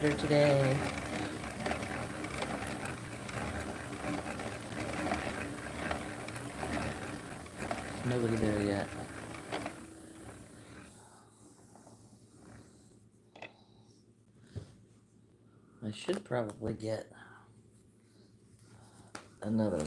Today. Nobody there yet. I should probably get another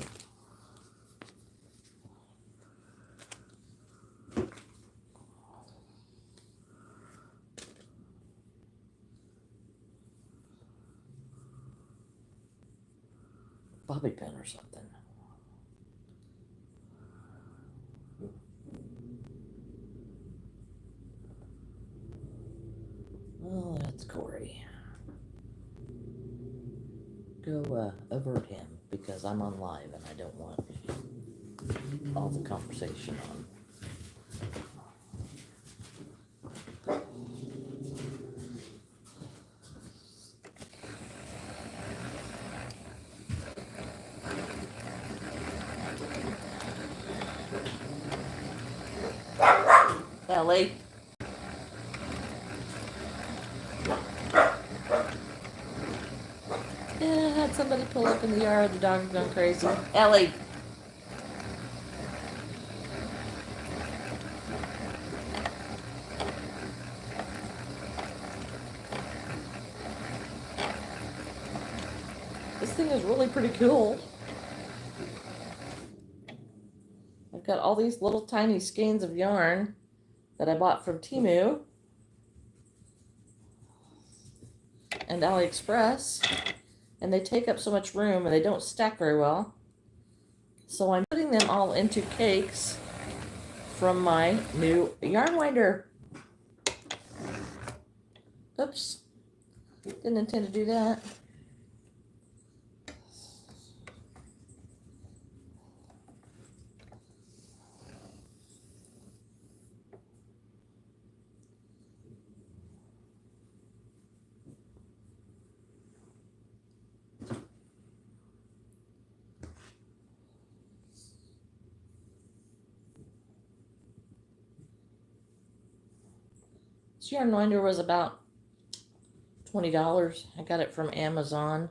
bobby pin or something. Oh, that's Corey. Go avert him because I'm on live and I don't want all the conversation on. Ellie. Yeah, I had somebody pull up in the yard. The dog's gone crazy. Ellie. This thing is really pretty cool. I've got all these little tiny skeins of yarn that I bought from Temu and AliExpress, and they take up so much room and they don't stack very well. So I'm putting them all into cakes from my new yarn winder. Oops, didn't intend to do that. This yarn winder was about $20. I got it from Amazon.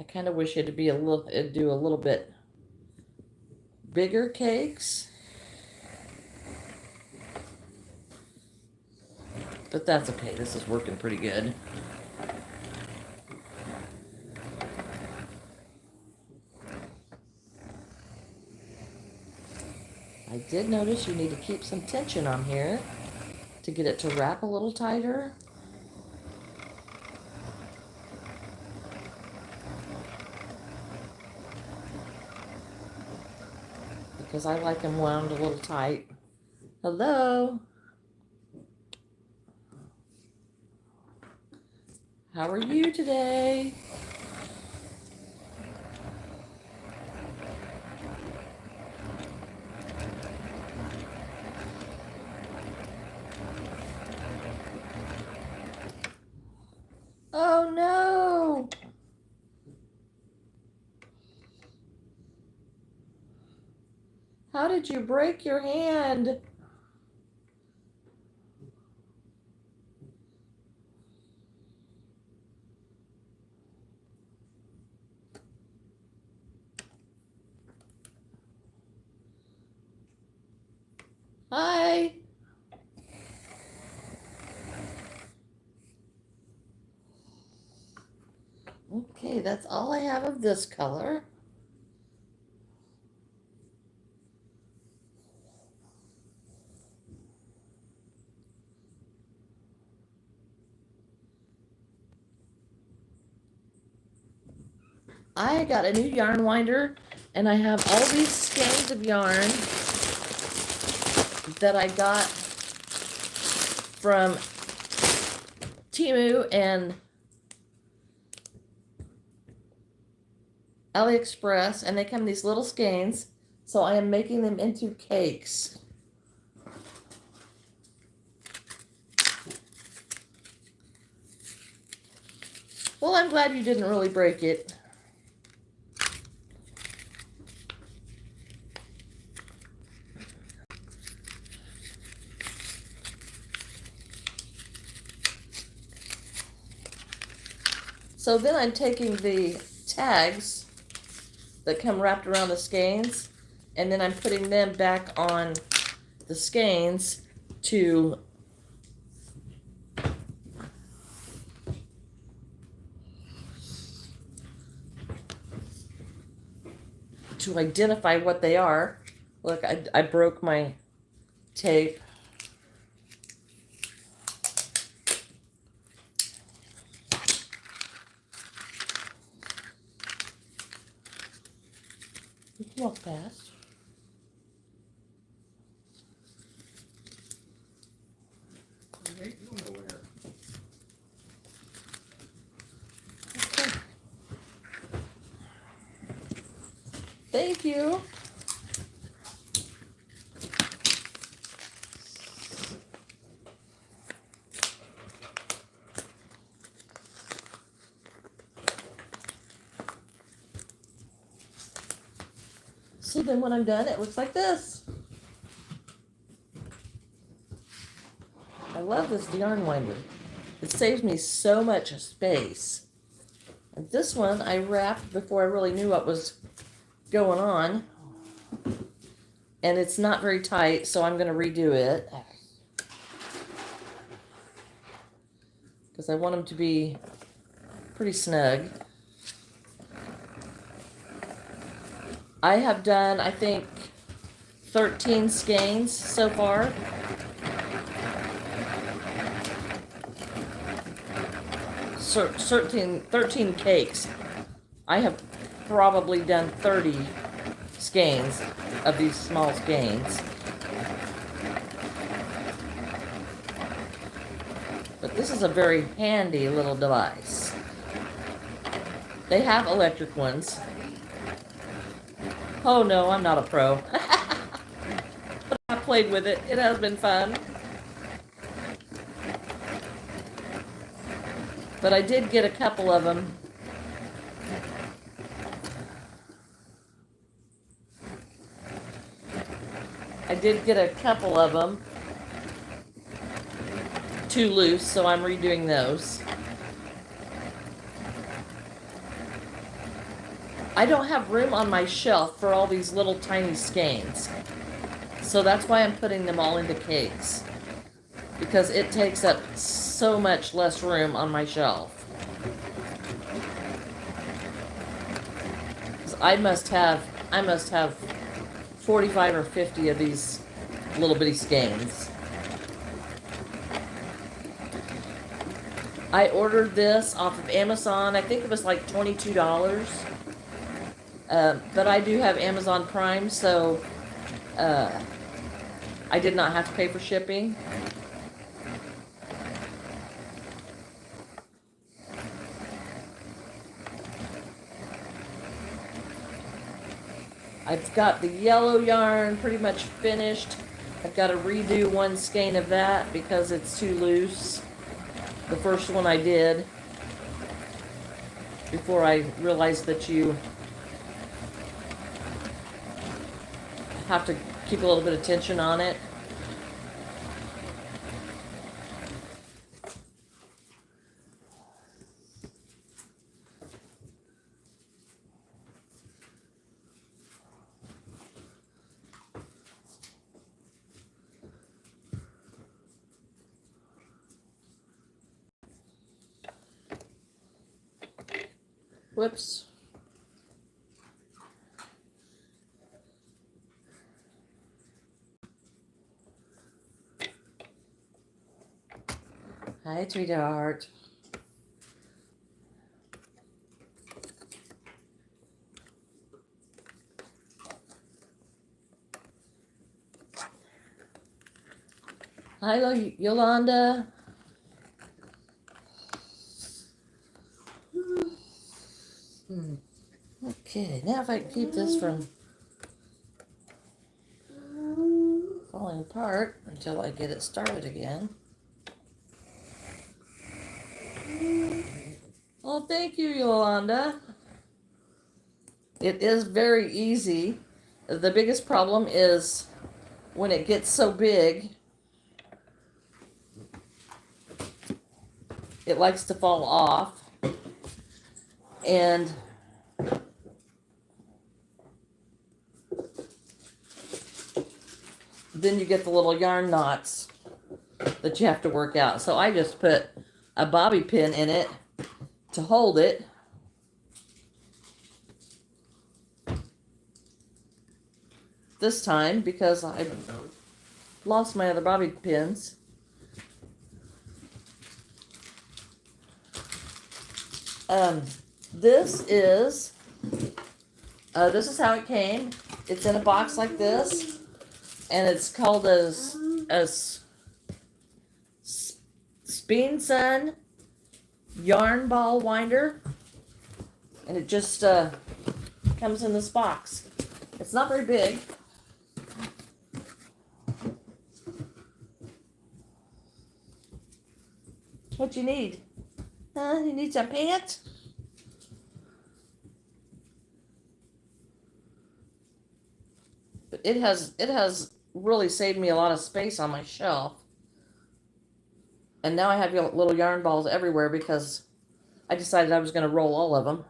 I kind of wish it'd do a little bit bigger cakes, but that's okay. This is working pretty good. I did notice you need to keep some tension on here to get it to wrap a little tighter. Because I like them wound a little tight. Hello. How are you today? Oh no! How did you break your hand? Hi. Okay, that's all I have of this color. I got a new yarn winder, and I have all these skeins of yarn that I got from Temu and AliExpress, and they come in these little skeins, so I am making them into cakes. Well, I'm glad you didn't really break it. So then I'm taking the tags that come wrapped around the skeins, and then I'm putting them back on the skeins to identify what they are. Look, I broke my tape. You can walk past. Ain't going nowhere. Okay. Thank you. So then when I'm done, it looks like this. I love this yarn winder. It saves me so much space. And this one I wrapped before I really knew what was going on. And it's not very tight, so I'm going to redo it. Because I want them to be pretty snug. I have done, I think, 13 skeins so far. So 13 cakes. I have probably done 30 skeins of these small skeins. But this is a very handy little device. They have electric ones. Oh no, I'm not a pro. But I played with it. It has been fun. But I did get a couple of them. Too loose, so I'm redoing those. I don't have room on my shelf for all these little tiny skeins. So that's why I'm putting them all into cakes. Because it takes up so much less room on my shelf. I must have 45 or 50 of these little bitty skeins. I ordered this off of Amazon. I think it was like $22. But I do have Amazon Prime, so I did not have to pay for shipping. I've got the yellow yarn pretty much finished. I've got to redo one skein of that because it's too loose. The first one I did before I realized that you have to keep a little bit of tension on it. Whoops. Hi, sweetheart. Hi, Yolanda. Okay, now if I can keep this from falling apart until I get it started again. Well, thank you, Yolanda. It is very easy. The biggest problem is when it gets so big, it likes to fall off. And then you get the little yarn knots that you have to work out. So I just put a bobby pin in it to hold it. This time because I lost my other bobby pins. This is how it came. It's in a box like this, and it's called a Speen Sun yarn ball winder, and it just comes in this box. It's not very big. What you need? Huh? You need some pants? But it has really saved me a lot of space on my shelf. And now I have little yarn balls everywhere because I decided I was going to roll all of them.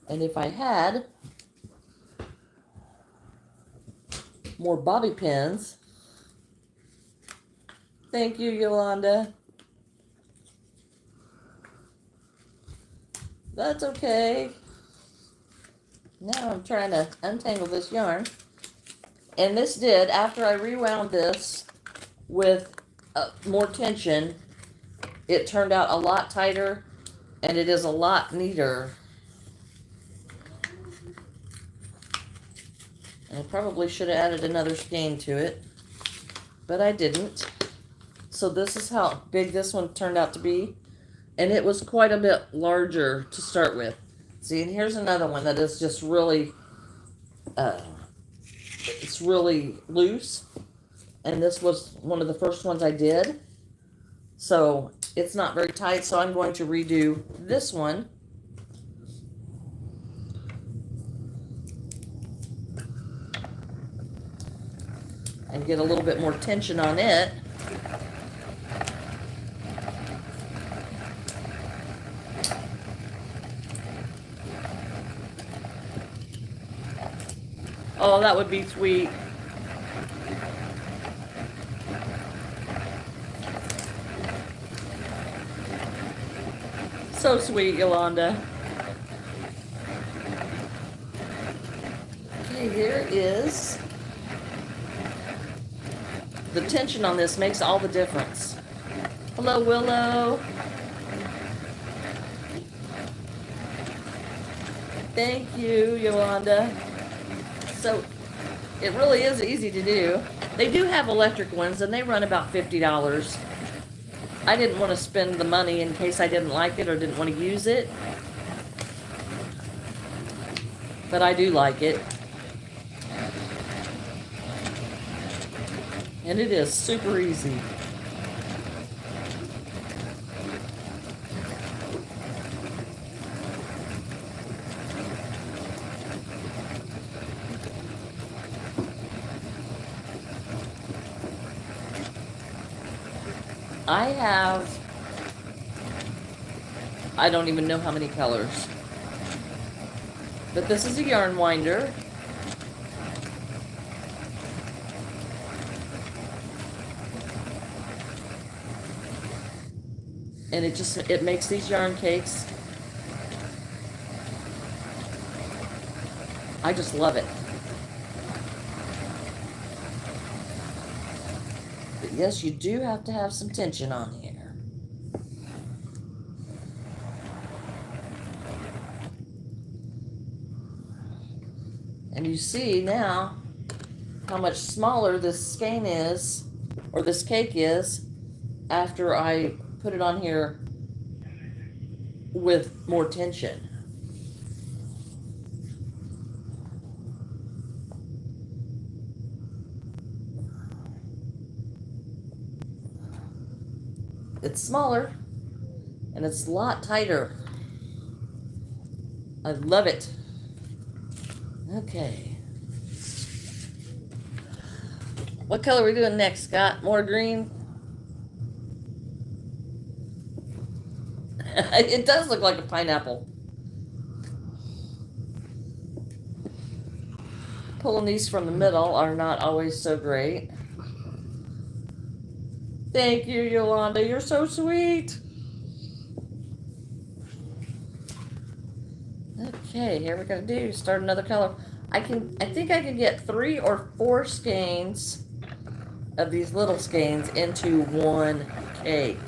And if I had more bobby pins, thank you, Yolanda. That's okay. Now I'm trying to untangle this yarn. And this did, after I rewound this with more tension, it turned out a lot tighter and it is a lot neater. And I probably should have added another skein to it, but I didn't. So this is how big this one turned out to be. And it was quite a bit larger to start with. See, and here's another one that is just really, it's really loose. And this was one of the first ones I did. So it's not very tight, so I'm going to redo this one. And get a little bit more tension on it. Oh, that would be sweet. So sweet, Yolanda. Okay, here is... The tension on this makes all the difference. Hello, Willow. Thank you, Yolanda. So, it really is easy to do. They do have electric ones, and they run about $50. I didn't want to spend the money in case I didn't like it or didn't want to use it. But I do like it. And it is super easy. I don't even know how many colors. But this is a yarn winder. And it makes these yarn cakes. I just love it. But yes, you do have to have some tension on here. And you see now how much smaller this skein is, or this cake is, after I put it on here with more tension. It's smaller and it's a lot tighter. I love it. Okay. What color are we doing next, Scott? More green? It does look like a pineapple. Pulling these from the middle are not always so great. Thank you, Yolanda. You're so sweet. Okay, here we're gonna do start another color. I think I can get 3 or 4 skeins of these little skeins into one cake.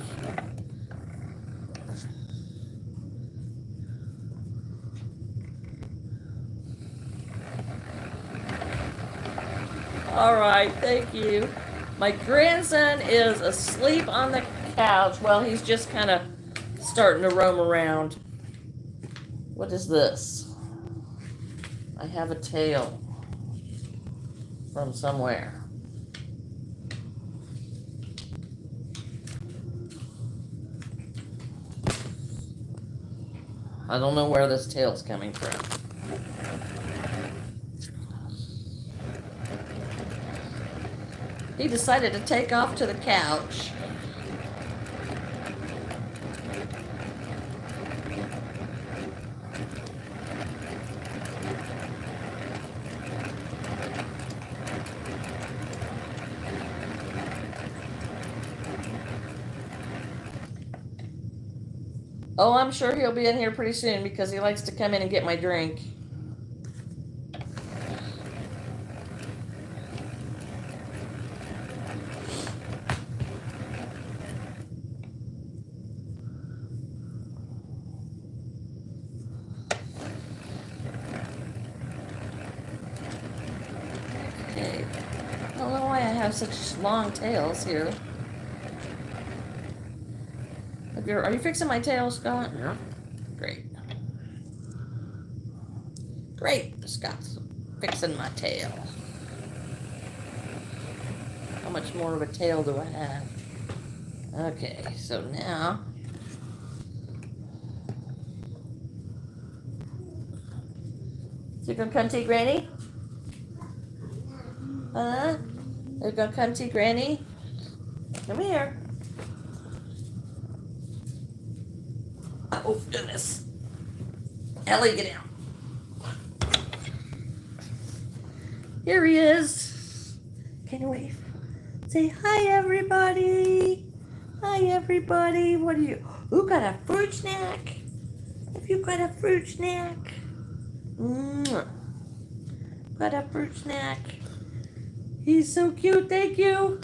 All right, thank you. My grandson is asleep on the couch. Well, he's just kind of starting to roam around. What is this? I have a tail from somewhere. I don't know where this tail's coming from. He decided to take off to the couch. Oh, I'm sure he'll be in here pretty soon because he likes to come in and get my drink. Okay. I don't know why I have such long tails here. Are you fixing my tail, Scott? Yeah. Great. Great, Scott's fixing my tail. How much more of a tail do I have? Okay, so now you gonna come see Granny? Huh? You gonna come see Granny? Come here. Oh, goodness. Ellie, get out. Here he is. Can you wave? Say hi, everybody. Hi, everybody. What are you? Who got a fruit snack? Have you got a fruit snack? Got a fruit snack. He's so cute. Thank you.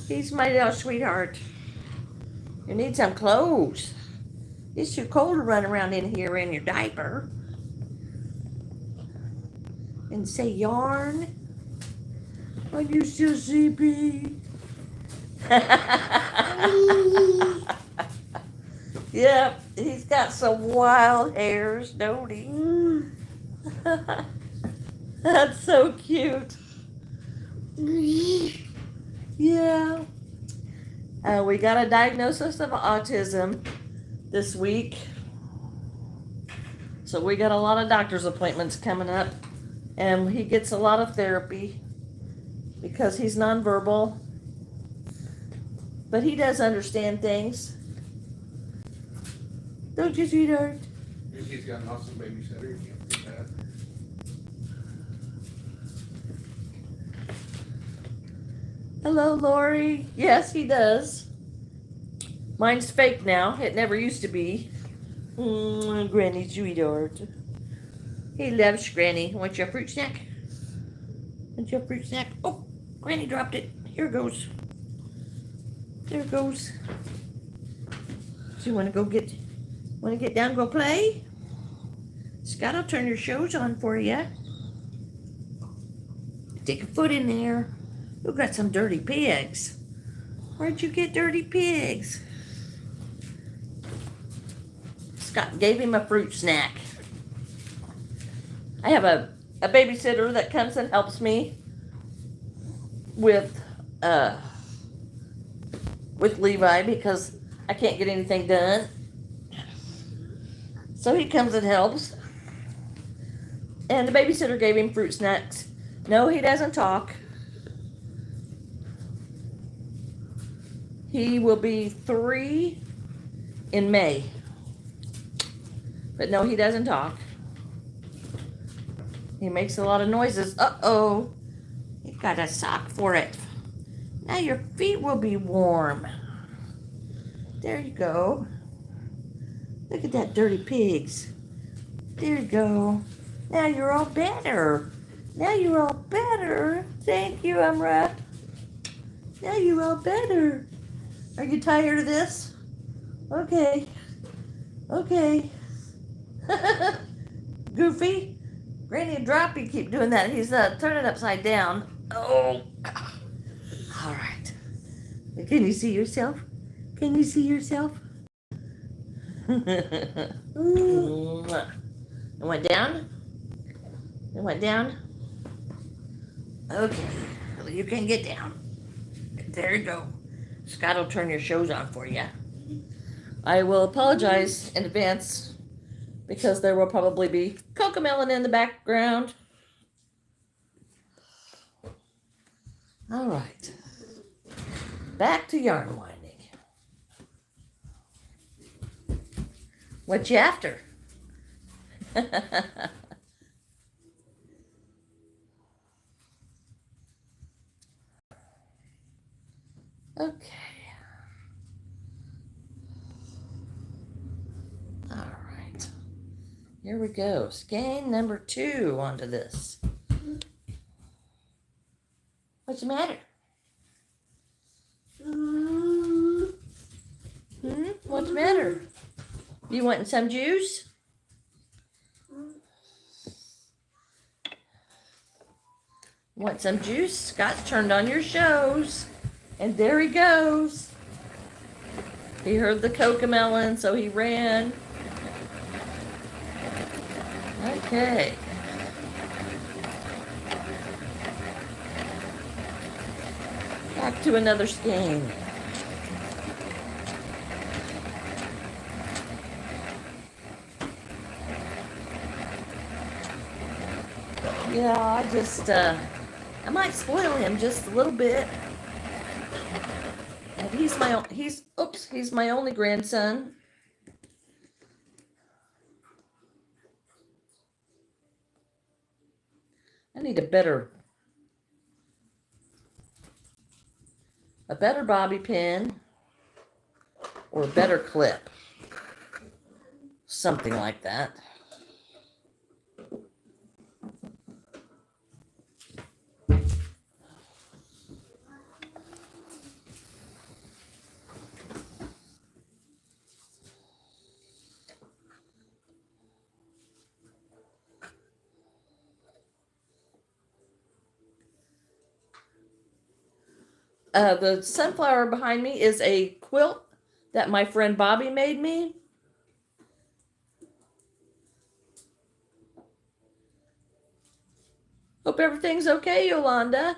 He's my little sweetheart. You need some clothes. It's too cold to run around in here in your diaper. And say yarn. Are you still sleepy? Yep, he's got some wild hairs, don't he? That's so cute. Yeah. We got a diagnosis of autism this week. So we got a lot of doctor's appointments coming up. And he gets a lot of therapy because he's nonverbal. But he does understand things. Don't you, sweetheart? He's got an awesome babysitter. You can't beat that. Hello, Lori. Yes, he does. Mine's fake now. It never used to be. Granny, sweetheart. He loves Granny. Want your fruit snack? Want your fruit snack? Oh, Granny dropped it. Here goes. There it goes. So you want to go get? Want to get down and go play? Scott, I'll turn your shows on for you. Stick a foot in there. You got some dirty pigs. Where'd you get dirty pigs? Scott gave him a fruit snack. I have a babysitter that comes and helps me with Levi because I can't get anything done. So he comes and helps. And the babysitter gave him fruit snacks. No, he doesn't talk. He will be 3 in May. But no, he doesn't talk. He makes a lot of noises. Uh-oh. You got a sock for it. Now your feet will be warm. There you go. Look at that dirty pigs. There you go. Now you're all better. Now you're all better. Thank you, Umra. Now you're all better. Are you tired of this? Okay. Okay. Goofy. Granny and Droppy keep doing that. He's turning upside down. Oh. All right. Can you see yourself? Can you see yourself? It went down? It went down? Okay. Well, you can get down. There you go. Scott will turn your shows on for you. I will apologize in advance because there will probably be Cocomelon in the background. All right. Back to yarn winding. What you after? Okay. All right. Here we go. Skein number 2 onto this. What's the matter? What's the matter? You wanting some juice? Want some juice? Scott's turned on your shows. And there he goes. He heard the Cocomelon, so he ran. Okay. Back to another skein. Yeah, I might spoil him just a little bit. And he's my only grandson. I need a better bobby pin or a better clip. Something like that. The sunflower behind me is a quilt that my friend Bobby made me. Hope everything's okay, Yolanda.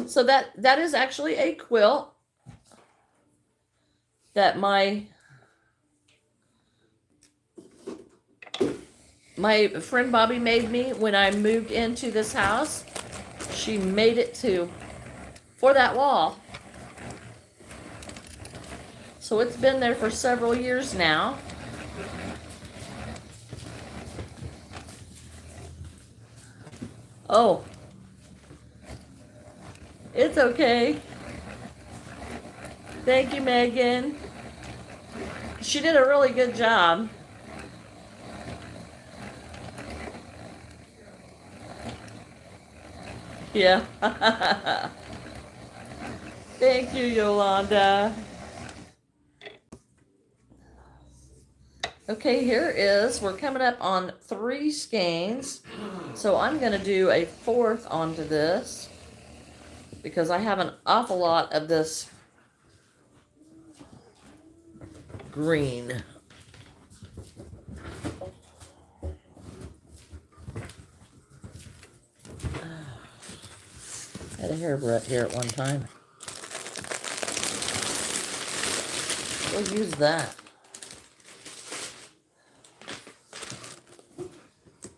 So that is actually a quilt that my friend Bobby made me when I moved into this house. She made it for that wall. So it's been there for several years now. Oh, it's okay. Thank you, Megan. She did a really good job. Yeah. Thank you, Yolanda. Okay, we're coming up on 3 skeins. So I'm going to do a 4th onto this because I have an awful lot of this green. I had a hairbrush here at one time. We'll use that.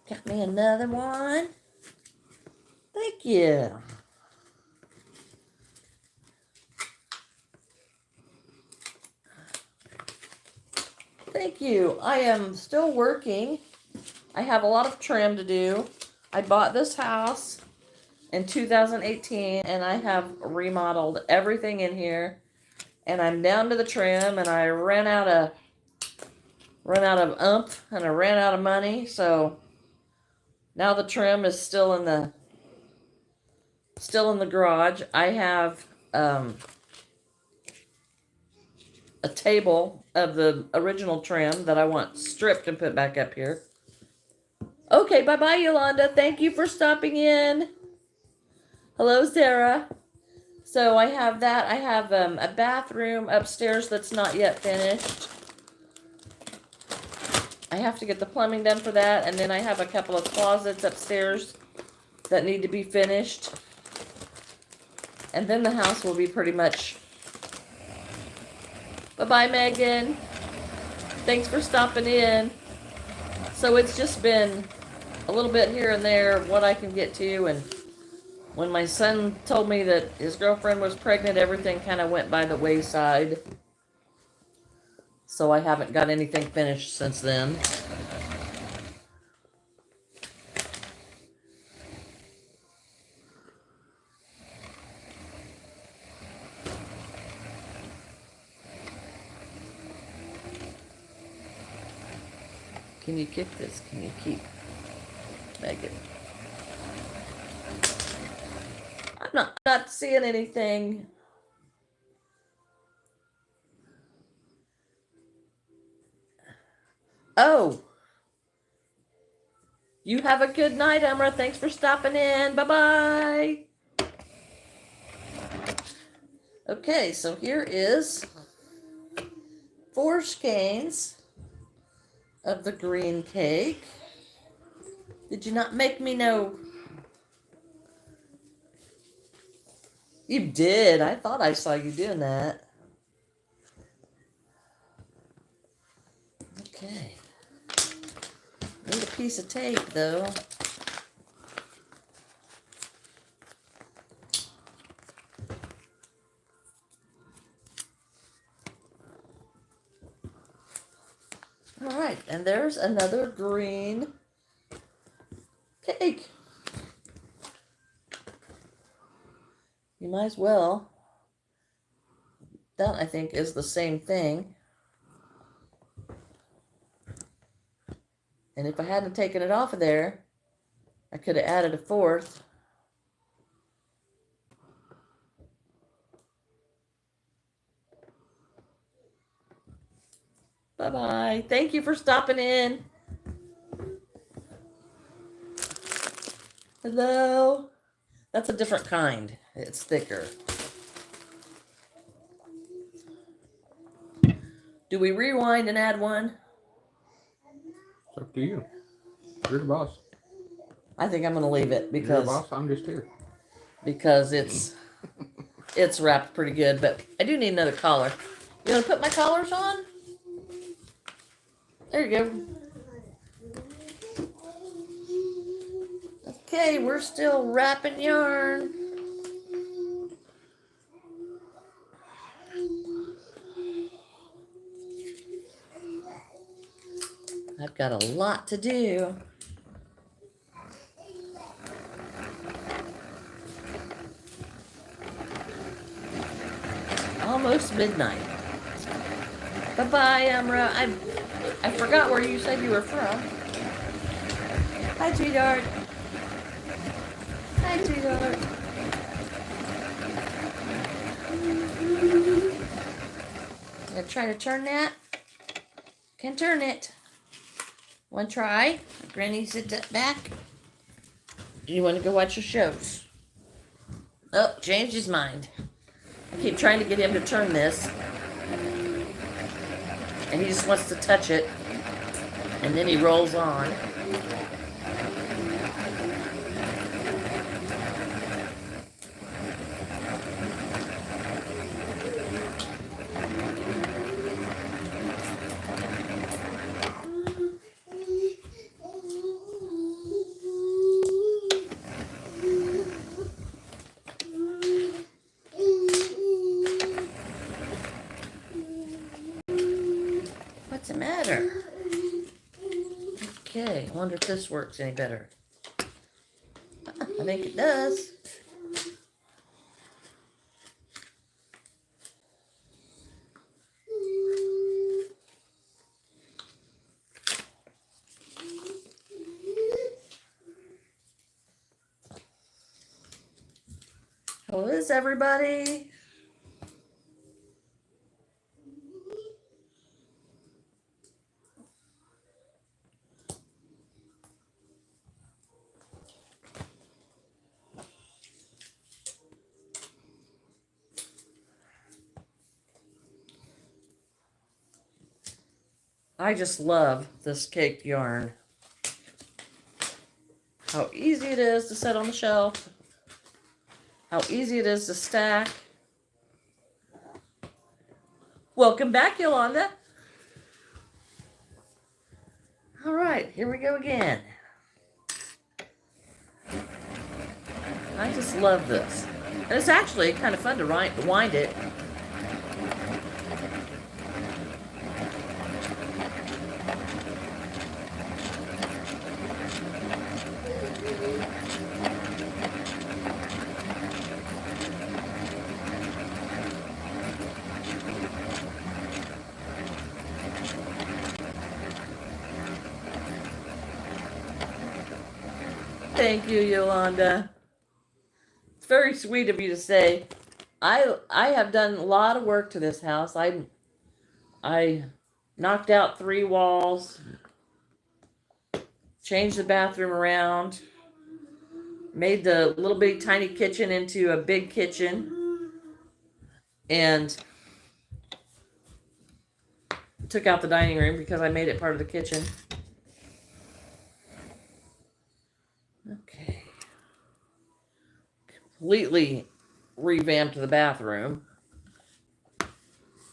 Got me another one. Thank you. Thank you. I am still working. I have a lot of trim to do. I bought this house in 2018 and I have remodeled everything in here. And I'm down to the trim and I ran out of oomph and I ran out of money. So now the trim is still in the garage. I have a table of the original trim that I want stripped and put back up here. Okay, bye-bye, Yolanda. Thank you for stopping in. Hello, Sarah. So I have that. I have a bathroom upstairs that's not yet finished. I have to get the plumbing done for that. And then I have a couple of closets upstairs that need to be finished. And then the house will be pretty much... Bye-bye, Megan. Thanks for stopping in. So it's just been a little bit here and there what I can get to. And when my son told me that his girlfriend was pregnant, everything kind of went by the wayside. So I haven't got anything finished since then. Can you kick this? Can you keep Megan? I'm not seeing anything. Oh. You have a good night, Emra. Thanks for stopping in. Bye-bye. Okay, so here is 4 skeins of the green cake. Did you not make me know? You did. I thought I saw you doing that. Okay. Need a piece of tape, though. All right, and there's another green cake. You might as well. That, I think, is the same thing. And if I hadn't taken it off of there, I could have added a 4th. Bye-bye. Thank you for stopping in. Hello. That's a different kind. It's thicker. Do we rewind and add one? It's up to you. You're the boss. I think I'm going to leave it You're the because boss. I'm just here. it's wrapped pretty good, but I do need another collar. You want to put my collars on? There you go. Okay, we're still wrapping yarn. I've got a lot to do. Almost midnight. Bye-bye, Amra. I forgot where you said you were from. Hi, sweetheart. Hi, sweetheart. Gonna try to turn that. Can turn it. One try. Granny, sit that back. You want to go watch your shows? Oh, changed his mind. I keep trying to get him to turn this. And he just wants to touch it. And then he rolls on. What's the matter? I wonder if this works any better. I think it does. How is everybody? I just love this cake yarn. How easy it is to set on the shelf. How easy it is to stack. Welcome back, Yolanda. All right, here we go again. I just love this. And it's actually kind of fun to wind it. Thank you, Yolanda. It's very sweet of you to say. I have done a lot of work to this house. I knocked out 3 walls, changed the bathroom around, made the little bitty tiny kitchen into a big kitchen, and took out the dining room because I made it part of the kitchen. Okay. Completely revamped the bathroom.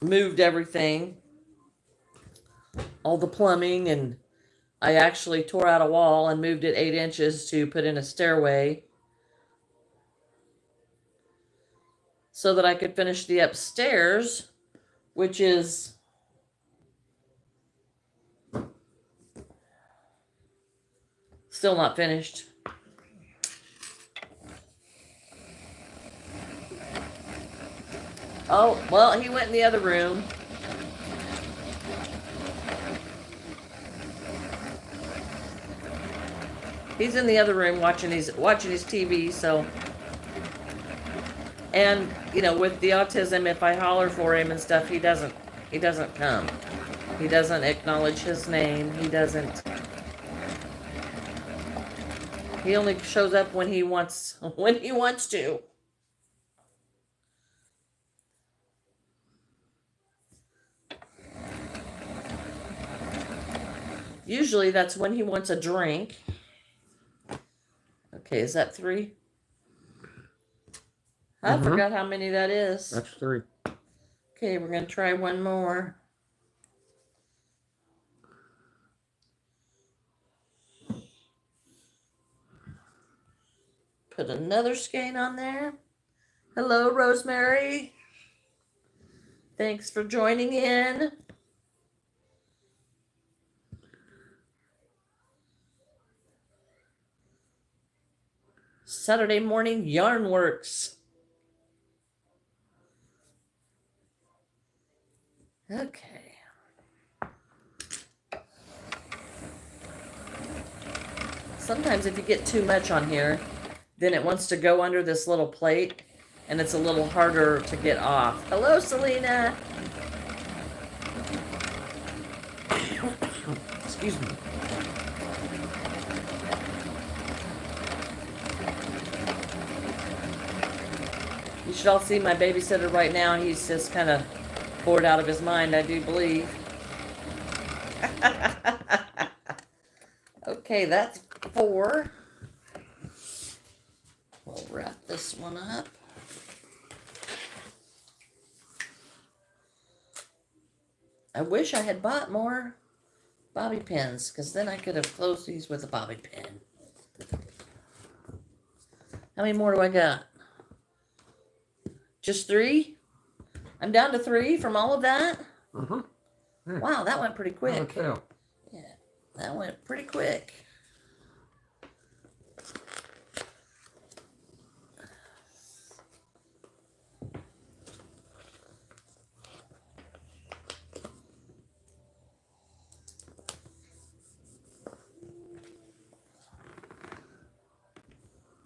Moved everything. All the plumbing, and I actually tore out a wall and moved it 8 inches to put in a stairway so that I could finish the upstairs, which is still not finished. Oh, well, he went in the other room. He's in the other room watching his TV, so. And, you know, with the autism, if I holler for him and stuff, he doesn't come. He doesn't acknowledge his name. He only shows up when he wants to. Usually that's when he wants a drink. Okay, is that 3? I forgot how many that is. That's 3. Okay, we're going to try one more. Put another skein on there. Hello, Rosemary. Thanks for joining in. Saturday morning yarn works. Okay. Sometimes if you get too much on here, then it wants to go under this little plate, and it's a little harder to get off. Hello, Selena. Excuse me. You should all see my babysitter right now. He's just kind of bored out of his mind, I do believe. Okay, that's 4. We'll wrap this one up. I wish I had bought more bobby pins, because then I could have closed these with a bobby pin. How many more do I got? Just 3? I'm down to 3 from all of that? Yeah. Wow, that went pretty quick. Okay. Yeah, that went pretty quick.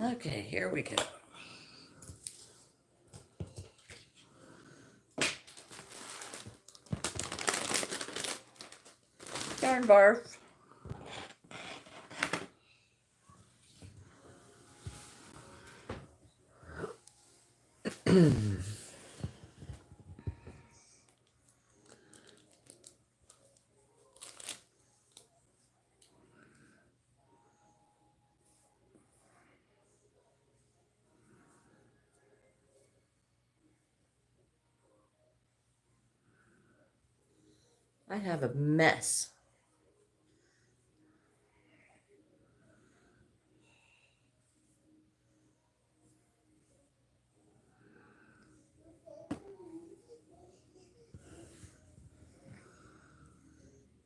Okay, here we go. Yarn barf. I have a mess.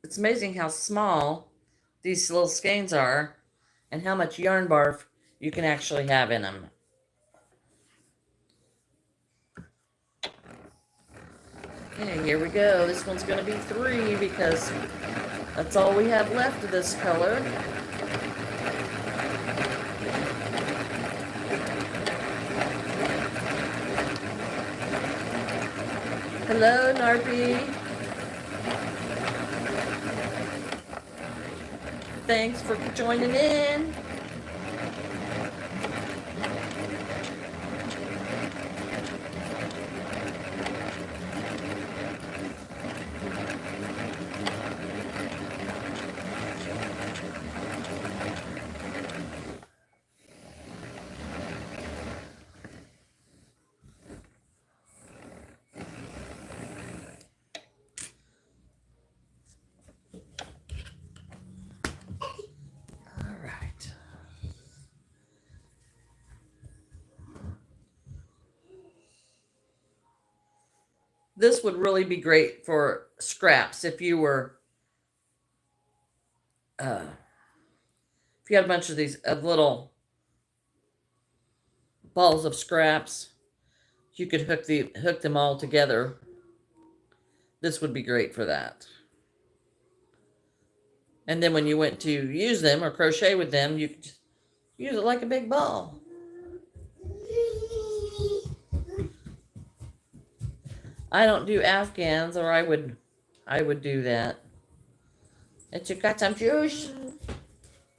It's amazing how small these little skeins are and how much yarn barf you can actually have in them. Okay, here we go. This one's going to be 3 because that's all we have left of this color. Hello, Narpy. Thanks for joining in. This would really be great for scraps if you were, if you had a bunch of these little balls of scraps, you could hook them all together. This would be great for that. And then when you went to use them or crochet with them, you could just use it like a big ball. I don't do Afghans, or I would do that. And you got some juice?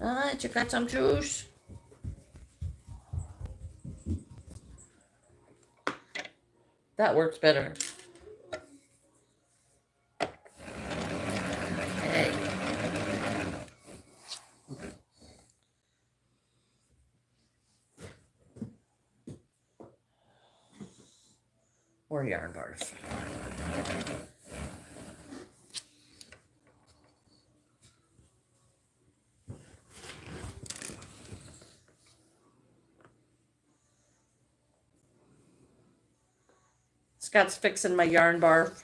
You got some juice? That works better. Okay. Or yarn barf. Scott's fixing my yarn barf.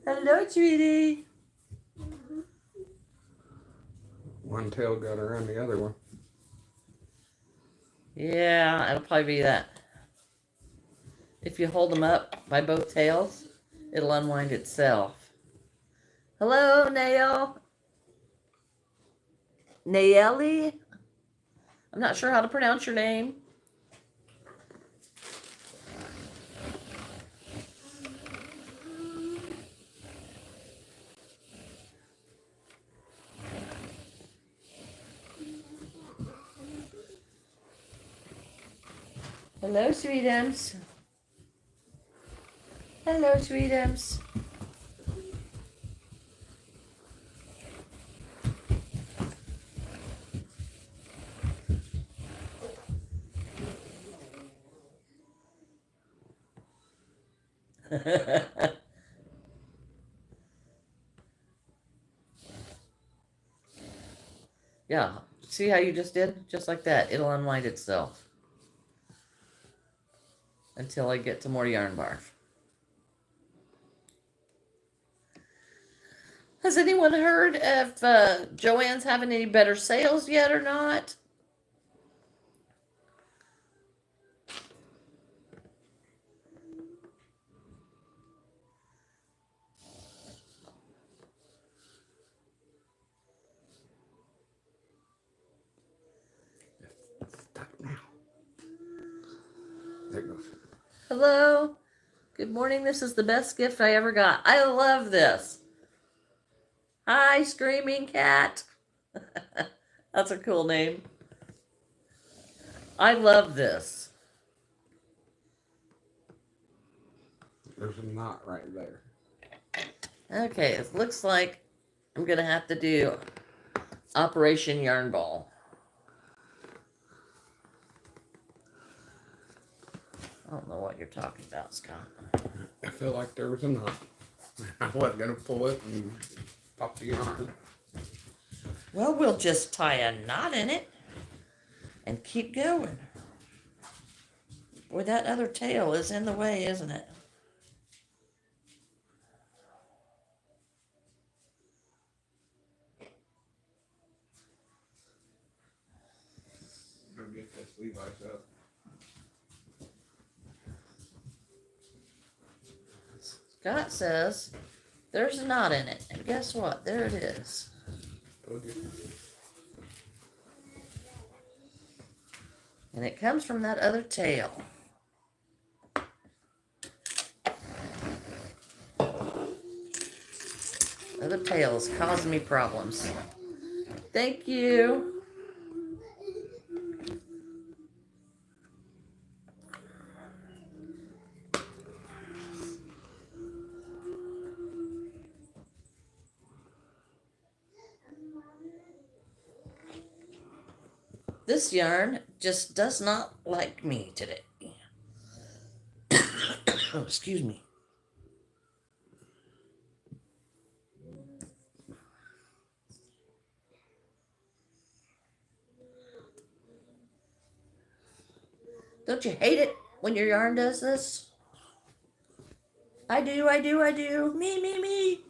Hello, sweetie. One tail got around the other one. Yeah, it'll probably be that. If you hold them up by both tails, it'll unwind itself. Hello, Nail. Nayeli? I'm not sure how to pronounce your name. Hello, sweetums. Hello, sweetums. Yeah, see how you just did? Just like that. It'll unwind itself. Until I get to more yarn barf. Has anyone heard if Joann's having any better sales yet or not? There it goes. Hello. Good morning. This is the best gift I ever got. I love this. Hi, Screaming Cat. That's a cool name. I love this. There's a knot right there. Okay, it looks like I'm going to have to do Operation Yarn Ball. I don't know what you're talking about, Scott. I feel like there was a knot. I wasn't going to pull it and pop the yarn. Well, we'll just tie a knot in it and keep going. Boy, that other tail is in the way, isn't it? Go get this Levi's up. Scott says there's a knot in it. And guess what? There it is. Told you. And it comes from that other tail. Other tail is causing me problems. Thank you. This yarn just does not like me today. Oh, excuse me. Don't you hate it when your yarn does this? I do, I do, I do. Me, me, me.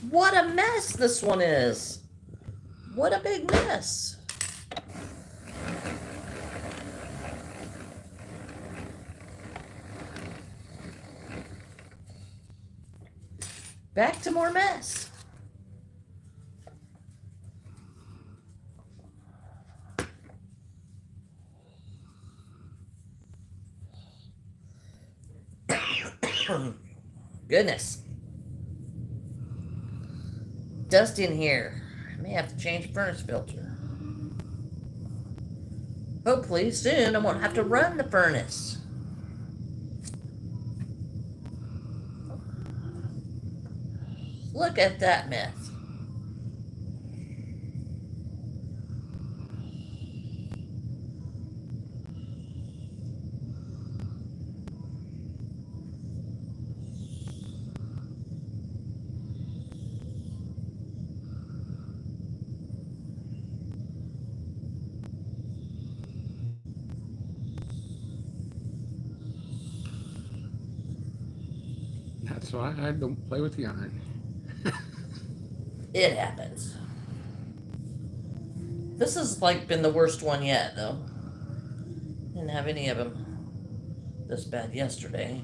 What a mess this one is. What a big mess. Back to more mess. Goodness. Dust in here. I may have to change the furnace filter. Hopefully soon I won't have to run the furnace. Look at that mess. That's why I don't play with yarn. It happens. This has like been the worst one yet, though. Didn't have any of them this bad yesterday.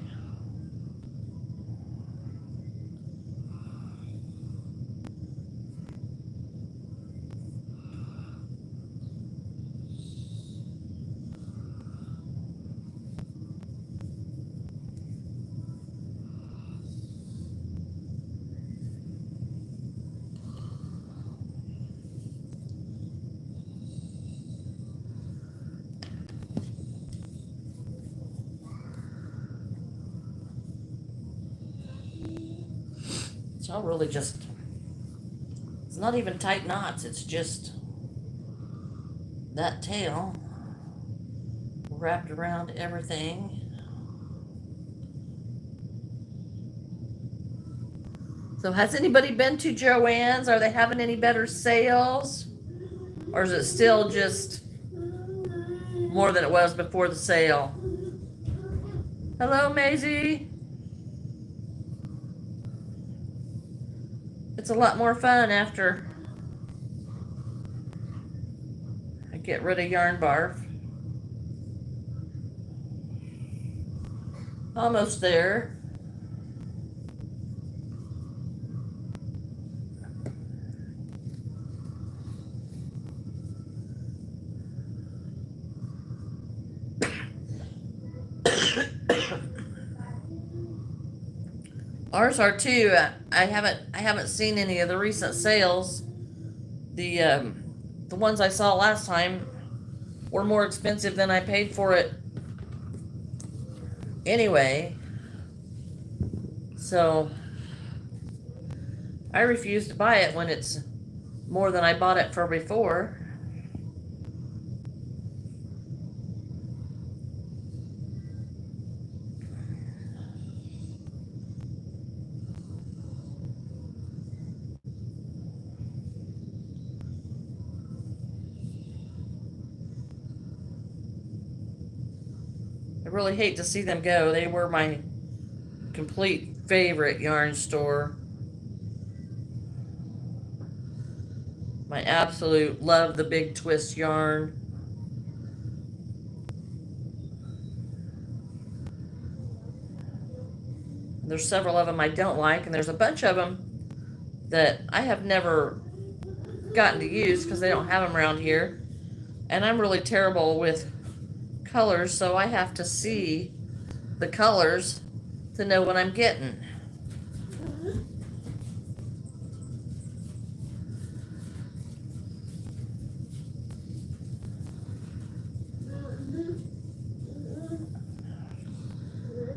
It's all really just, it's not even tight knots, it's just that tail. wrapped around everything. So has anybody been to Joann's? Are they having any better sales? Or is it still just more than it was before the sale? Hello, Maisie. It's a lot more fun after I get rid of yarn barf. Almost there. Ours are too. I haven't seen any of the recent sales. The ones I saw last time were more expensive than I paid for it anyway. So I refuse to buy it when it's more than I bought it for before. I really hate to see them go. They were my complete favorite yarn store. My absolute love the big twist yarn. There's several of them I don't like, and there's a bunch of them that I have never gotten to use because they don't have them around here. And I'm really terrible with colors, so I have to see the colors to know what I'm getting.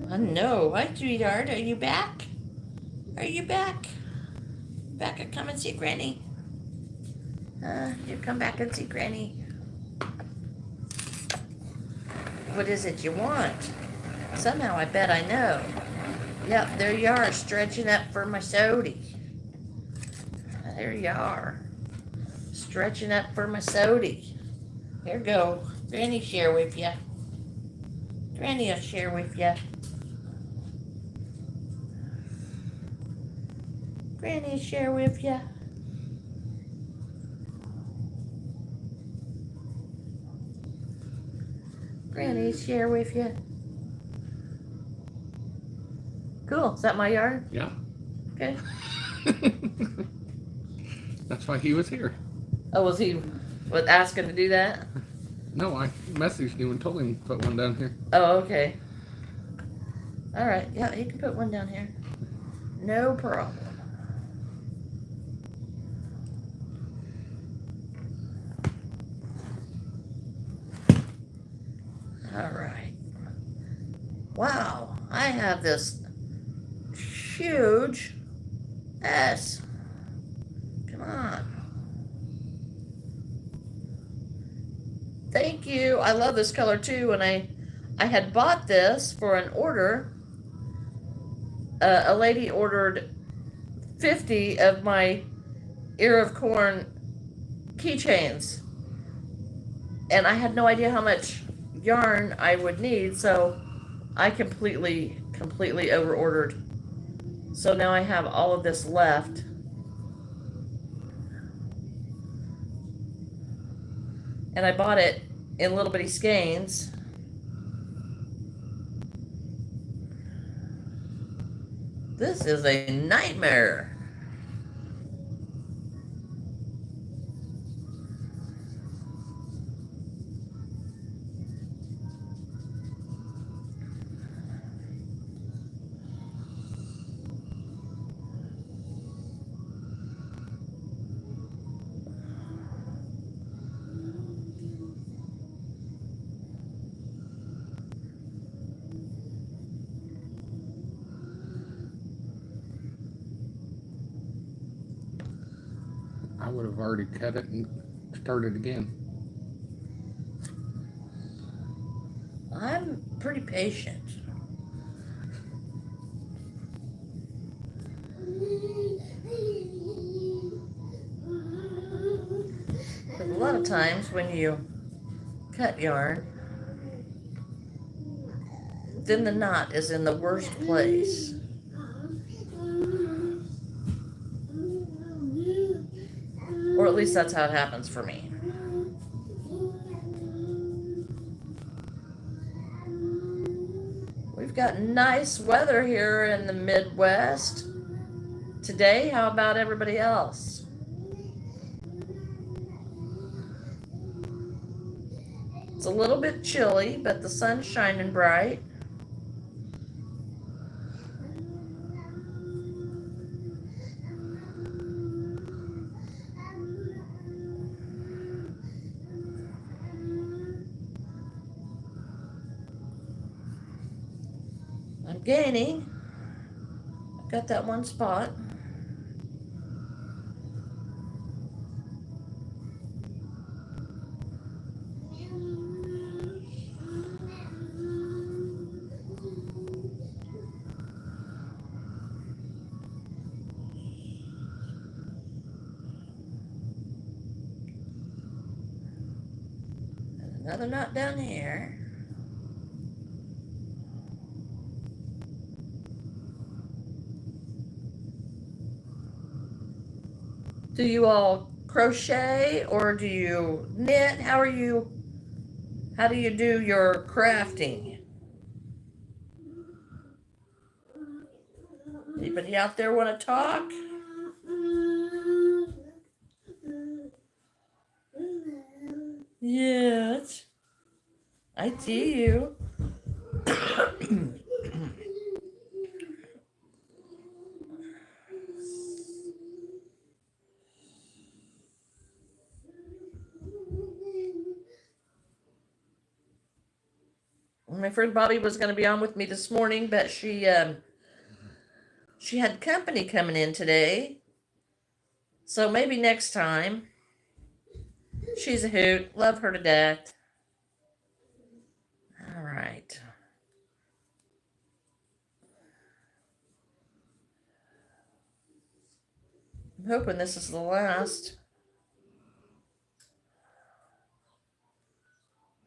I know. Hi, sweetheart. Are you back? Are you back? Back and come and see Granny. You come back and see Granny. What is it you want? Somehow I bet I know. Yep, there you are, stretching up for my sody. There you are. Stretching up for my sody. Here you go. Granny share with you. Granny will share with you. Granny share with you. Granny share with you. Cool. Is that my yarn? Yeah. Okay. That's why he was here. Oh, was he asking to do that? No, I messaged him and told him to put one down here. Oh, okay. All right. Yeah, you can put one down here. No problem. All right. Wow, I have this huge S. Come on. Thank you. I love this color too. And I had bought this for an order. A lady ordered 50 of my ear of corn keychains. And I had no idea how much yarn I would need, so I completely over ordered. So now I have all of this left. And I bought it in little bitty skeins. This is a nightmare. I would have already cut it and started again. I'm pretty patient. Because a lot of times when you cut yarn, then the knot is in the worst place. Or at least that's how it happens for me. We've got nice weather here in the Midwest today. How about everybody else? It's a little bit chilly, but the sun's shining bright. I'm gaining. I've got that one spot. And another knot down here. Do you all crochet or do you knit? How do you do your crafting? Anybody out there want to talk? Yes, I see you. My friend Bobby was going to be on with me this morning, but she had company coming in today. So maybe next time. She's a hoot. Love her to death. All right. I'm hoping this is the last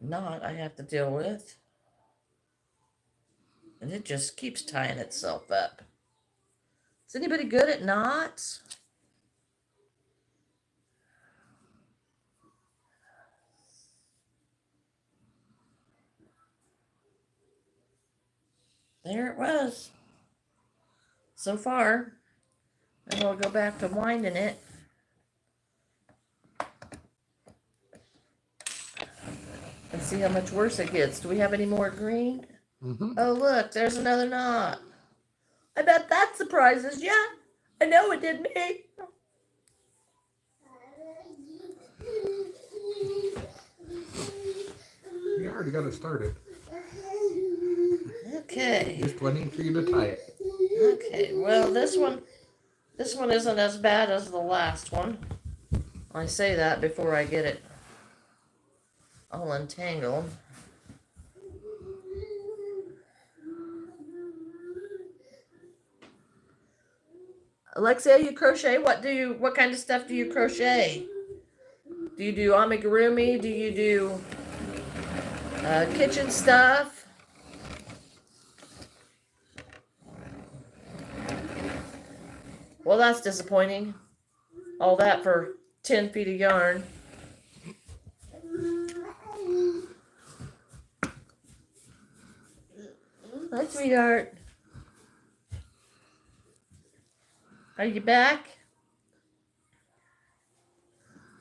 knot I have to deal with. And it just keeps tying itself up. Is anybody good at knots? There it was. So far. And we'll go back to winding it. And see how much worse it gets. Do we have any more green? Mm-hmm. Oh, look, there's another knot. I bet that surprises you. I know it did me. You already got it started. Okay. Just waiting for you to tie it. Okay, well, this one isn't as bad as the last one. I say that before I get it all entangled. Alexia, you crochet? What kind of stuff do you crochet? Do you do amigurumi? Do you do kitchen stuff? Well, that's disappointing. All that for 10 feet of yarn. Hi, sweetheart. Are you back?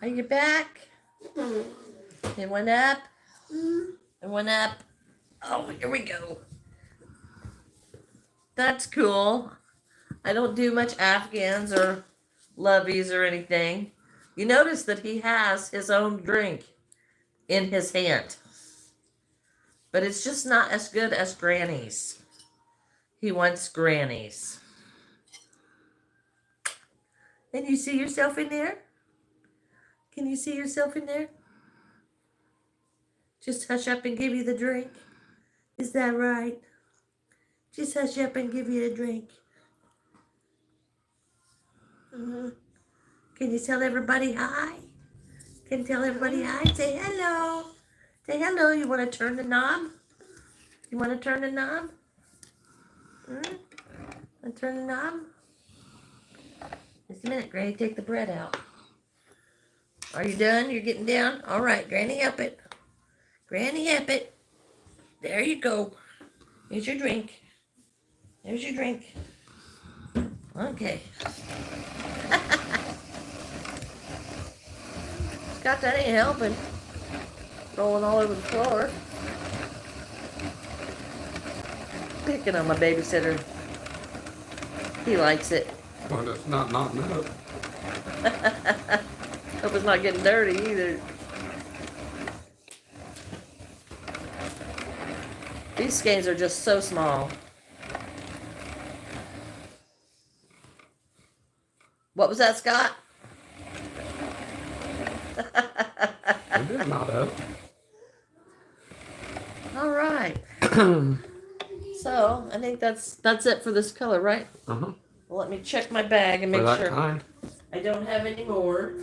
Are you back? It went up. It went up. Oh, here we go. That's cool. I don't do much Afghans or loveys or anything. You notice that he has his own drink in his hand. But it's just not as good as Granny's. He wants Granny's. Can you see yourself in there? Can you see yourself in there? Just hush up and give you the drink. Is that right? Just hush up and give you a drink. Uh-huh. Can you tell everybody hi? Can you tell everybody hi? Say hello. Say hello. You want to turn the knob? You want to turn the knob? Want to turn the knob? Just a minute, Granny. Take the bread out. Are you done? You're getting down? All right, Granny, help it. Granny, help it. There you go. Here's your drink. There's your drink. Okay. Scott, that ain't helping. Rolling all over the floor. Picking on my babysitter. He likes it. Well, it's not knocking up. Hope it's not getting dirty either. These skeins are just so small. What was that, Scott? It is not up. All right. So I think that's it for this color, right? Uh-huh. Well, let me check my bag and make For that sure kind. I don't have any more.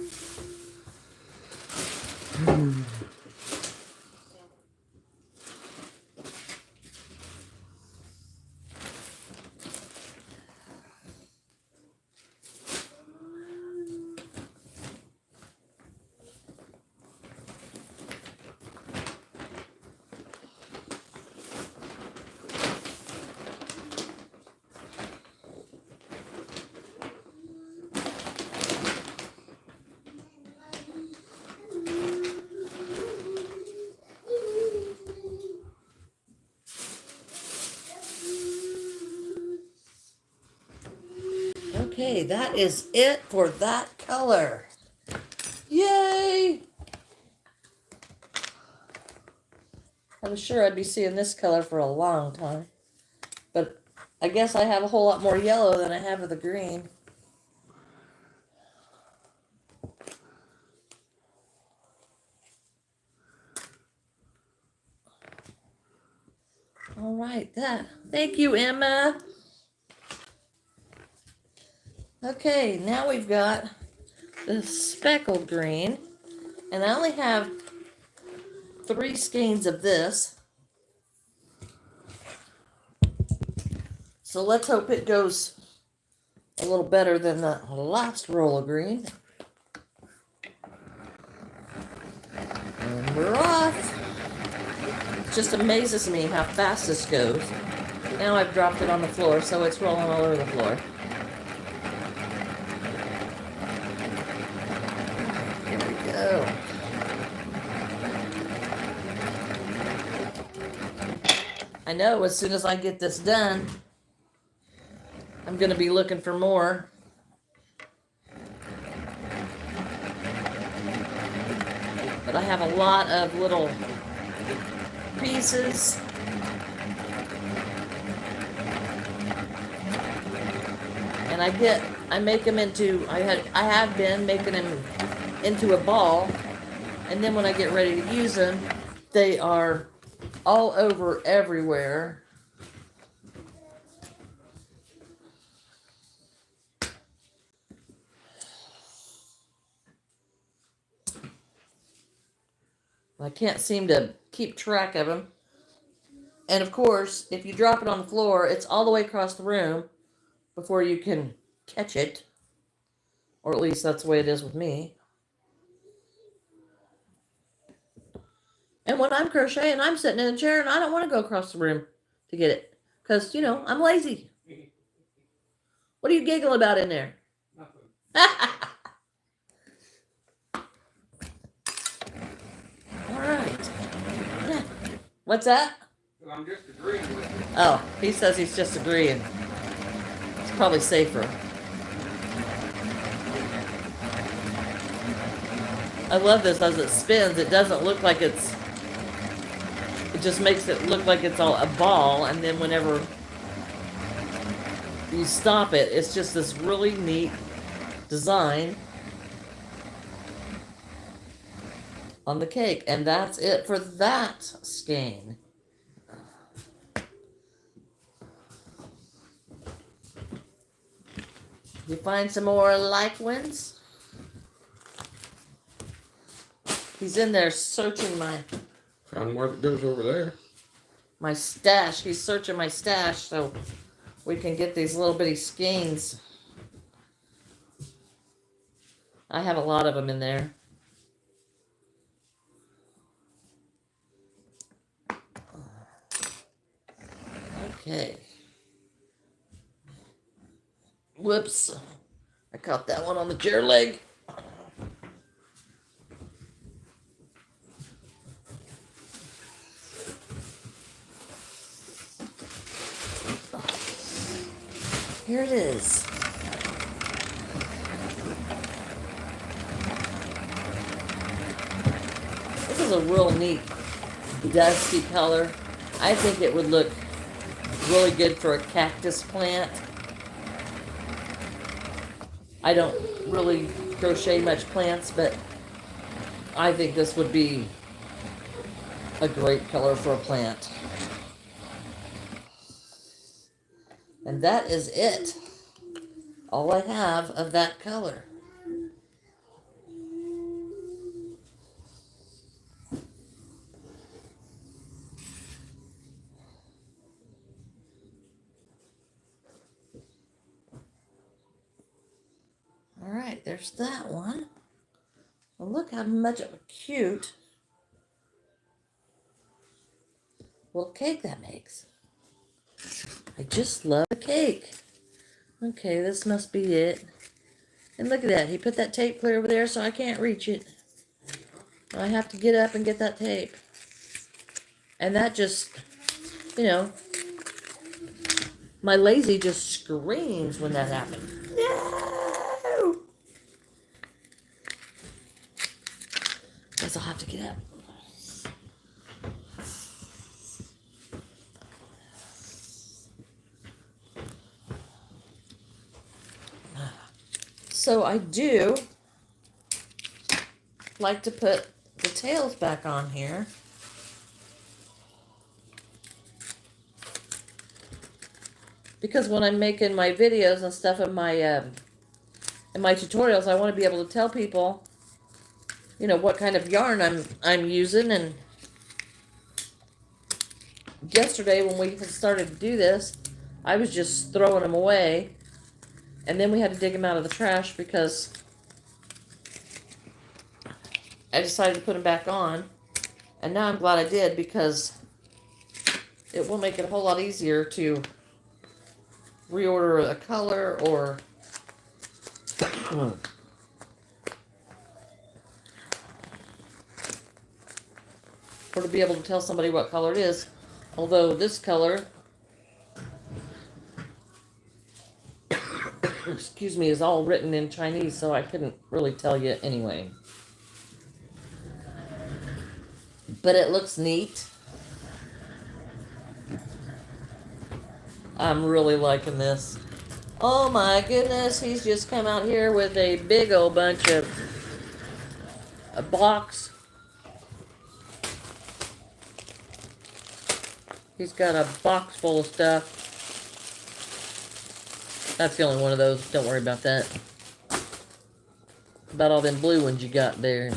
Okay, that is it for that color. Yay! I was sure I'd be seeing this color for a long time. But I guess I have a whole lot more yellow than I have of the green. All right, that. Thank you, Emma. Okay, now we've got the speckled green, and I only have 3 skeins of this. So let's hope it goes a little better than the last roll of green. And we're off. It just amazes me how fast this goes. Now I've dropped it on the floor, so it's rolling all over the floor. Here we go. I know as soon as I get this done, I'm going to be looking for more. But I have a lot of little pieces. And I make them into, I have been making them into a ball. And then when I get ready to use them, they are all over everywhere. I can't seem to keep track of them. And of course, if you drop it on the floor, it's all the way across the room before you can catch it. Or at least that's the way it is with me. And when I'm crocheting, I'm sitting in a chair and I don't want to go across the room to get it. Because, you know, I'm lazy. What are you giggling about in there? Nothing. All right. What's that? I'm just agreeing with you. Oh, he says he's just agreeing. It's probably safer. I love this as it spins. It doesn't look like it's... It just makes it look like it's all a ball, and then whenever you stop it, it's just this really neat design on the cake. And that's it for that skein. You find some more like ones? He's in there searching Found more that goes over there. my stash. He's searching my stash so we can get these little bitty skeins. I have a lot of them in there. Okay. Whoops. I caught that one on the chair leg. Here it is. This is a real neat dusty color. I think it would look really good for a cactus plant. I don't really crochet much plants, but I think this would be a great color for a plant. And that is it. All I have of that color. All right, there's that one. Well, look how much of a cute little cake that makes. I just love the cake. Okay, this must be it. And look at that. He put that tape clear over there so I can't reach it. I have to get up and get that tape. And that just, you know, my lazy just screams when that happens. No! Guess I'll have to get up. So I do like to put the tails back on here. Because when I'm making my videos and stuff in my tutorials, I want to be able to tell people, you know, what kind of yarn I'm using. And yesterday when we had started to do this, I was just throwing them away. And then we had to dig them out of the trash because I decided to put them back on. And now I'm glad I did because it will make it a whole lot easier to reorder a color or to be able to tell somebody what color it is. Although this color, excuse me, is all written in Chinese, so I couldn't really tell you anyway. But it looks neat. I'm really liking this. Oh my goodness, he's just come out here with a big old bunch of a box. He's got a box full of stuff. That's the only one of those. Don't worry about that. About all them blue ones you got there.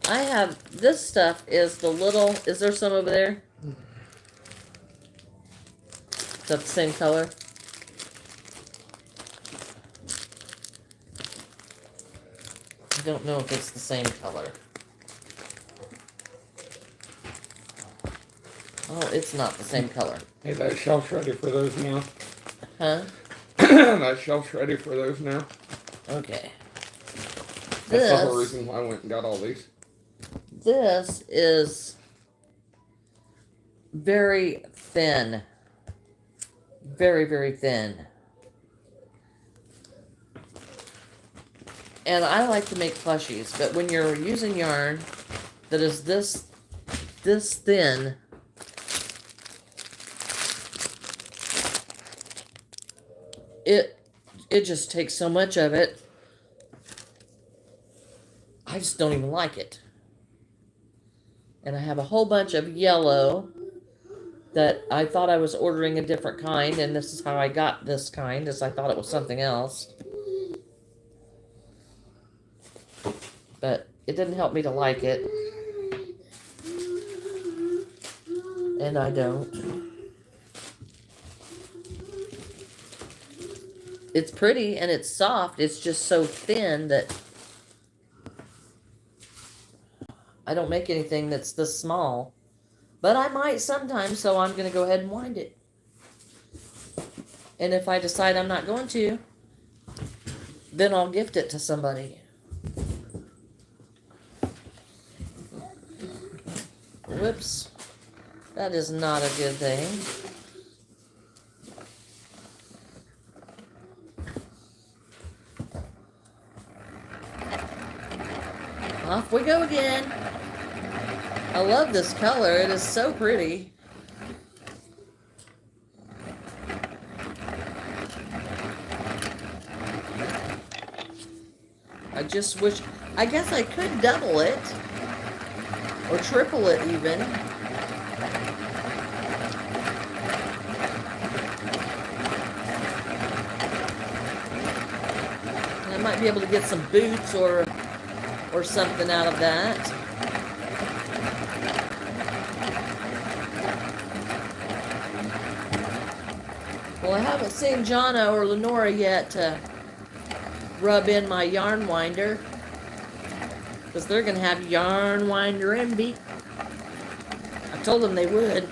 I have, this stuff is the little, is there some over there? Is that the same color? I don't know if it's the same color. Oh, it's not the same color. Hey, that shelf's ready for those now. Huh? That shelf's ready for those now. Okay. That's the whole reason why I went and got all these. This is very thin. Very, very thin. And I like to make plushies, but when you're using yarn that is this thin, it just takes so much of it. I just don't even like it. And I have a whole bunch of yellow that I thought I was ordering a different kind, and this is how I got this kind, is I thought it was something else. But it didn't help me to like it. And I don't. It's pretty and it's soft. It's just so thin that I don't make anything that's this small. But I might sometimes, so I'm going to go ahead and wind it. And if I decide I'm not going to, then I'll gift it to somebody. Whoops. That is not a good thing. Off we go again. I love this color. It is so pretty. I just wish, I guess I could double it or triple it even. And I might be able to get some boots or something out of that. Well, I haven't seen Jonna or Lenora yet to rub in my yarn winder, because they're going to have yarn winder envy. I told them they would.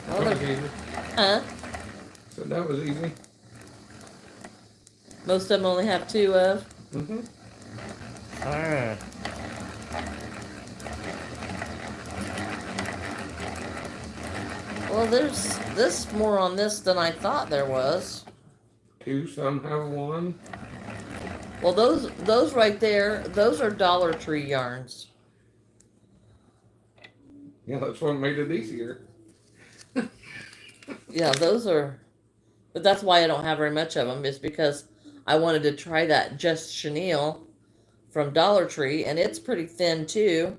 Well, That was easy. huh? So that was easy. Most of them only have 2 of. Mm-hmm. Alright. Well, there's this more on this than I thought there was. 2, some have 1. Well, those right there, those are Dollar Tree yarns. Yeah, that's what made it easier. Yeah, those are, but that's why I don't have very much of them, is because I wanted to try that Just Chenille from Dollar Tree, and it's pretty thin too.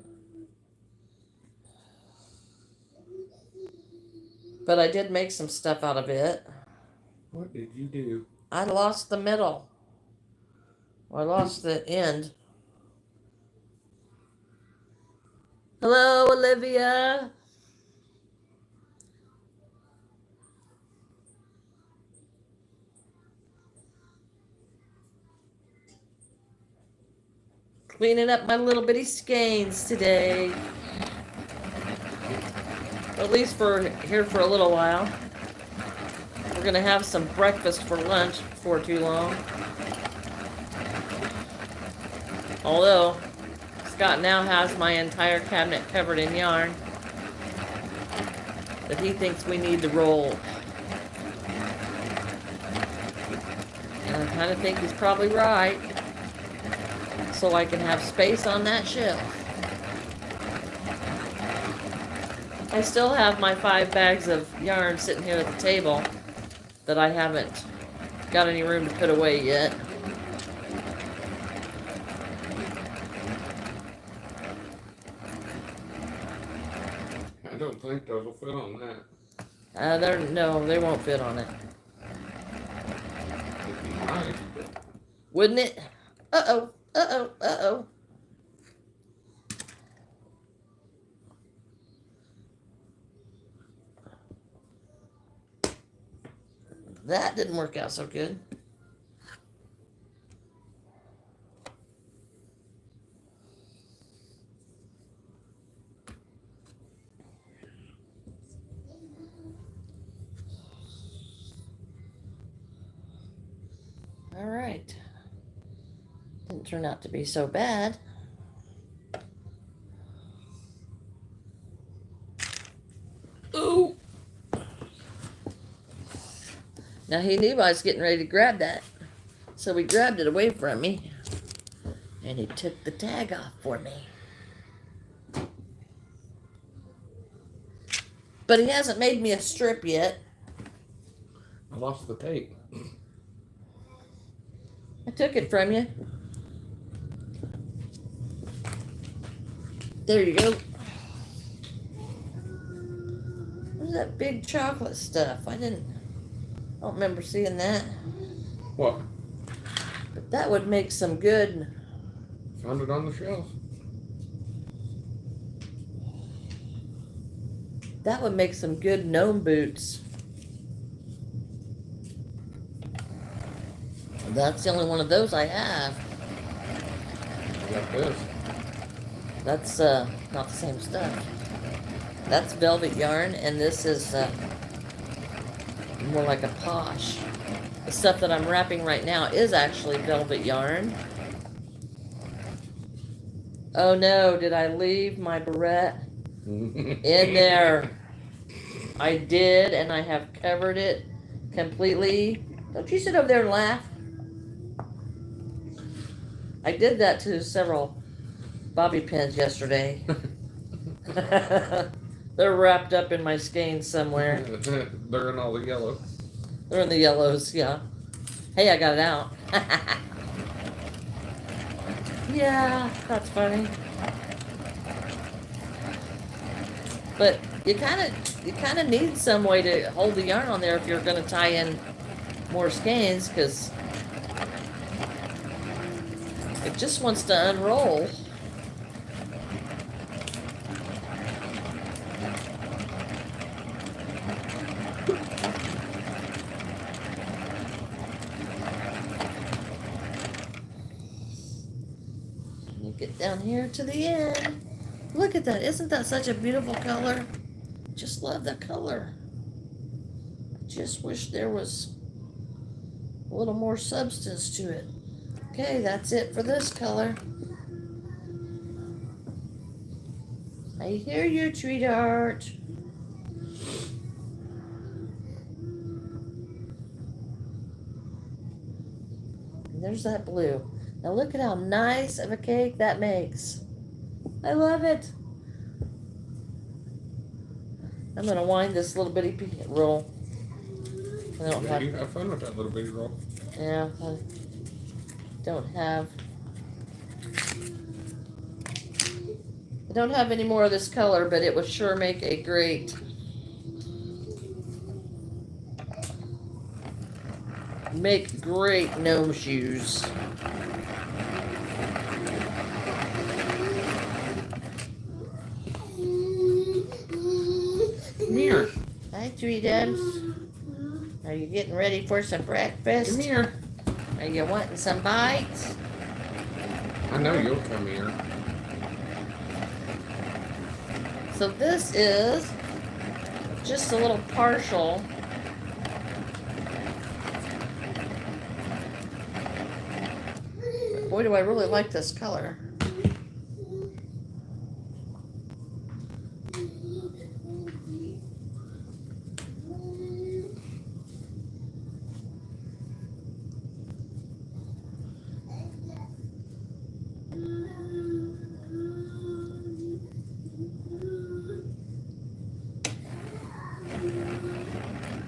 But I did make some stuff out of it. What did you do? I lost the middle. Or I lost the end. Hello, Olivia. Cleaning up my little bitty skeins today. At least for here for a little while. We're gonna have some breakfast for lunch before too long. Although Scott now has my entire cabinet covered in yarn that he thinks we need to roll. And I kind of think he's probably right. So I can have space on that shelf. I still have my 5 bags of yarn sitting here at the table that I haven't got any room to put away yet. I don't think those will fit on that. No, they won't fit on it. It'd be nice, but Wouldn't it? Uh-oh, uh-oh, uh-oh. That didn't work out so good. All right. Didn't turn out to be so bad. Ooh. Now he knew I was getting ready to grab that. So he grabbed it away from me. And he took the tag off for me. But he hasn't made me a strip yet. I lost the tape. I took it from you. There you go. What's that big chocolate stuff? I don't remember seeing that. What? But that would make some good. Found it on the shelf. That would make some good gnome boots. That's the only one of those I have. I got this. That's not the same stuff. That's velvet yarn, and this is more like a posh. The stuff that I'm wrapping right now is actually velvet yarn. Oh no, did I leave my barrette in there? I did, and I have covered it completely. Don't you sit over there and laugh. I did that to several bobby pins yesterday. They're wrapped up in my skeins somewhere. They're in all the yellow. They're in the yellows, yeah. Hey, I got it out. Yeah, that's funny. But you kind of need some way to hold the yarn on there if you're going to tie in more skeins, because it just wants to unroll. You get down here to the end. Look at that. Isn't that such a beautiful color? Just love the color. Just wish there was a little more substance to it. Okay, that's it for this color. I hear you, sweetheart. And there's that blue. Now look at how nice of a cake that makes. I love it. I'm going to wind this little bitty roll. I don't have, You have fun with that little bitty roll. yeah, I don't have any more of this color, but it would sure make a great gnome shoes. Come here. Hi, Tweedums. Are you getting ready for some breakfast? Come here. Are you wanting some bites? I know you'll come here. So this is just a little partial. Boy, do I really like this color.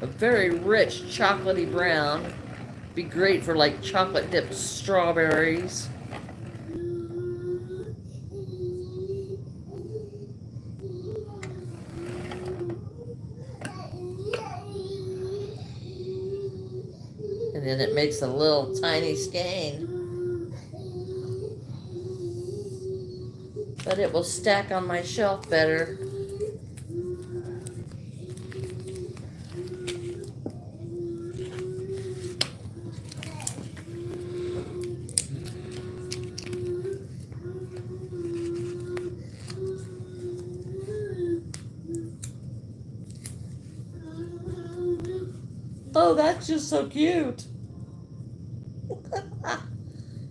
A very rich chocolatey brown. Be great for like chocolate dipped strawberries. And then it makes a little tiny skein. But it will stack on my shelf better. Oh, that's just so cute.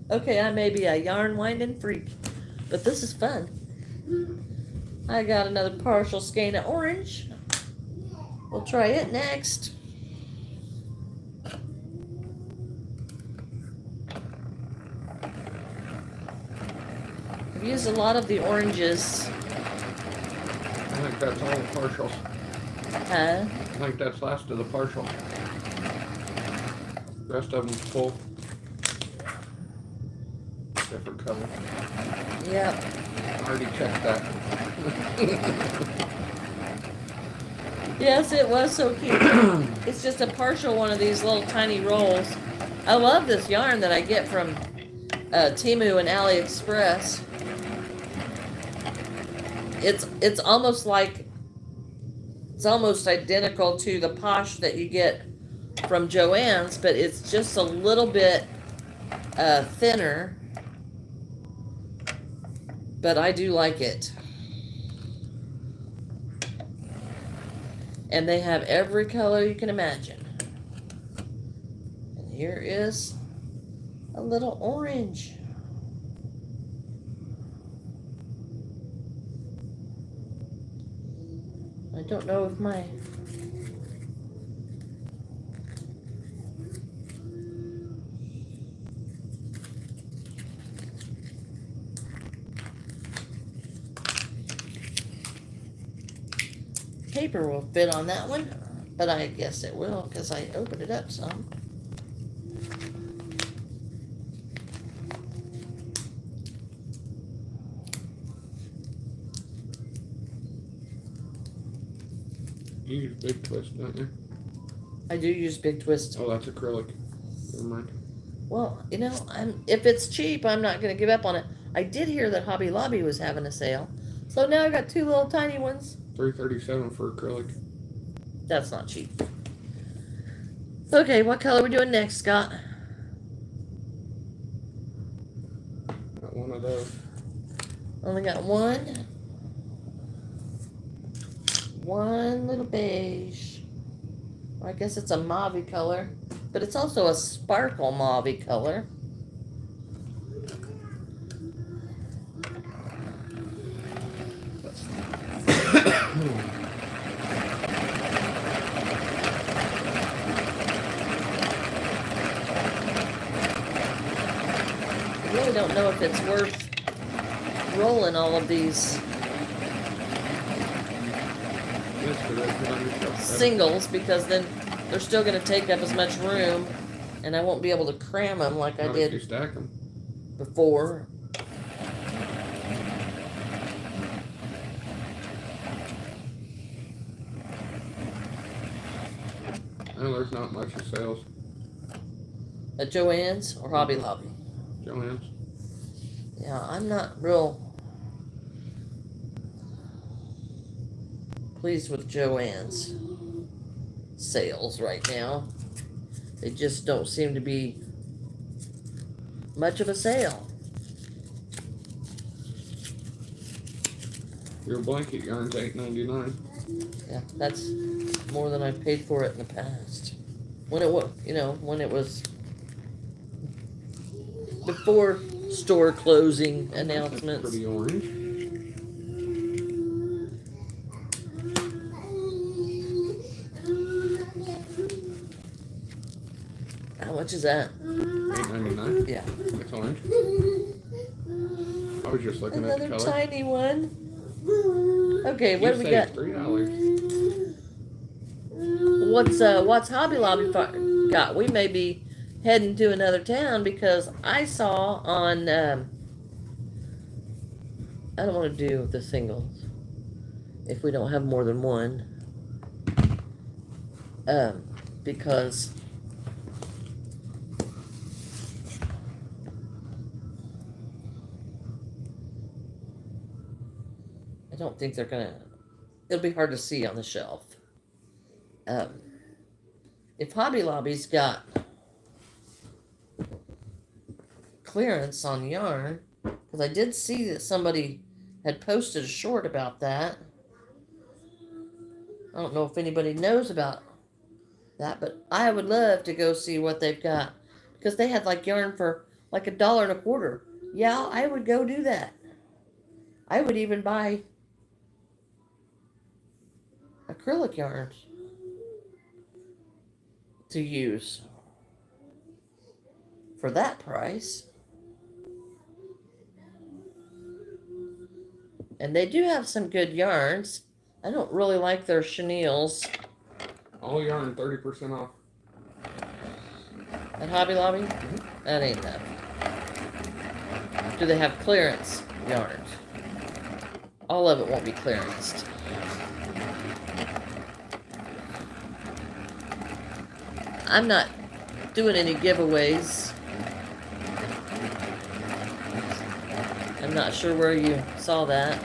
Okay, I may be a yarn winding freak, but this is fun. I got another partial skein of orange. We'll try it next. I've used a lot of the oranges. I think that's all the partial. Huh? I think that's last of the partial. Rest of them's full. different color. Yep. I already checked that. Yes, it was so cute. It's just a partial one of these little tiny rolls. I love this yarn that I get from Temu and AliExpress. It's almost like, it's almost identical to the Posh that you get from Joann's, but it's just a little bit thinner. But I do like it. And they have every color you can imagine. And here is a little orange. I don't know if my paper will fit on that one, but I guess it will because I opened it up some. You use Big Twist, don't you? I do use Big Twist. Oh, that's acrylic. Never mind. Well, you know, if it's cheap, I'm not going to give up on it. I did hear that Hobby Lobby was having a sale, so now I got two little tiny ones. $3.37 for acrylic. That's not cheap. Okay, what color are we doing next, Scott? Got one of those. Only got one. One little beige. Or I guess it's a mauve color, but it's also a sparkle mauve color. I really don't know if it's worth rolling all of these singles, because then they're still going to take up as much room, and I won't be able to cram them like I Not if you did stack them. before. No, there's not much of sales. At Joann's or Hobby Lobby? Joann's. Yeah, I'm not real pleased with Joann's sales right now. They just don't seem to be much of a sale. Your blanket yarn's $8.99. Yeah, that's more than I've paid for it in the past. When it was, you know, when it was before store closing announcements. Pretty orange. How much is that? $8.99. Yeah. It's orange. I was just looking at the Another color. tiny one. Okay, what do we got? $3. What's Hobby Lobby got? We may be heading to another town, because I saw on I don't want to do the singles if we don't have more than one, because I don't think they're gonna, it'll be hard to see on the shelf. If Hobby Lobby's got clearance on yarn, because I did see that somebody had posted a short about that. I don't know if anybody knows about that, but I would love to go see what they've got, because they had like yarn for like $1.25. Yeah, I would go do that. I would even buy acrylic yarns to use for that price. And they do have some good yarns. I don't really like their chenilles. All yarn 30% off. At Hobby Lobby? That ain't that. do they have clearance yarns? All of it won't be clearanced. I'm not doing any giveaways. I'm not sure where you saw that.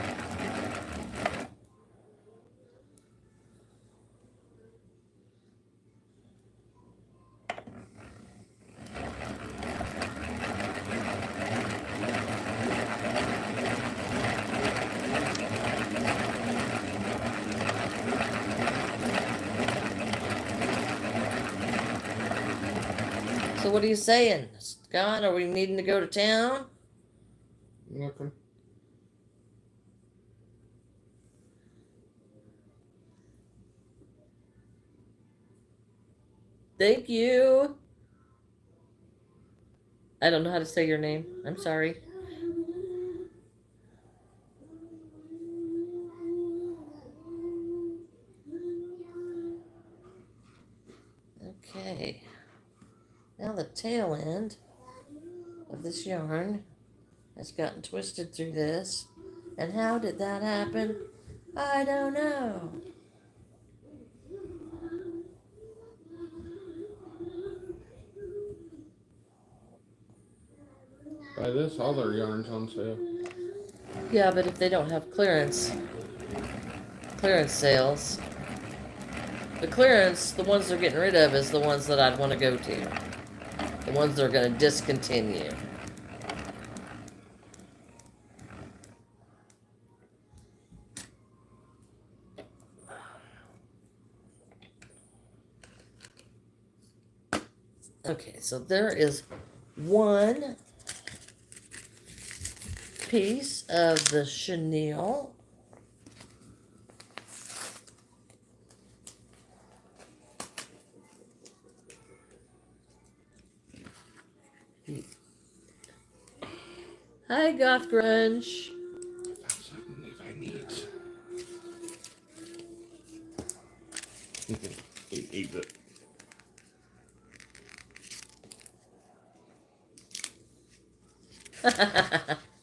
So what are you saying, Scott? Are we needing to go to town? Nothing. Thank you. I don't know how to say your name. I'm sorry. Okay. Now the tail end of this yarn has gotten twisted through this. And how did that happen? I don't know. By this, all their yarn's on sale. Yeah, but if they don't have clearance sales, the clearance, the ones they're getting rid of is the ones that I'd want to go to. The ones they're going to discontinue. Okay, so there is one piece of the chenille. Hi, Goth Grunge. That's something if I need. He needs it.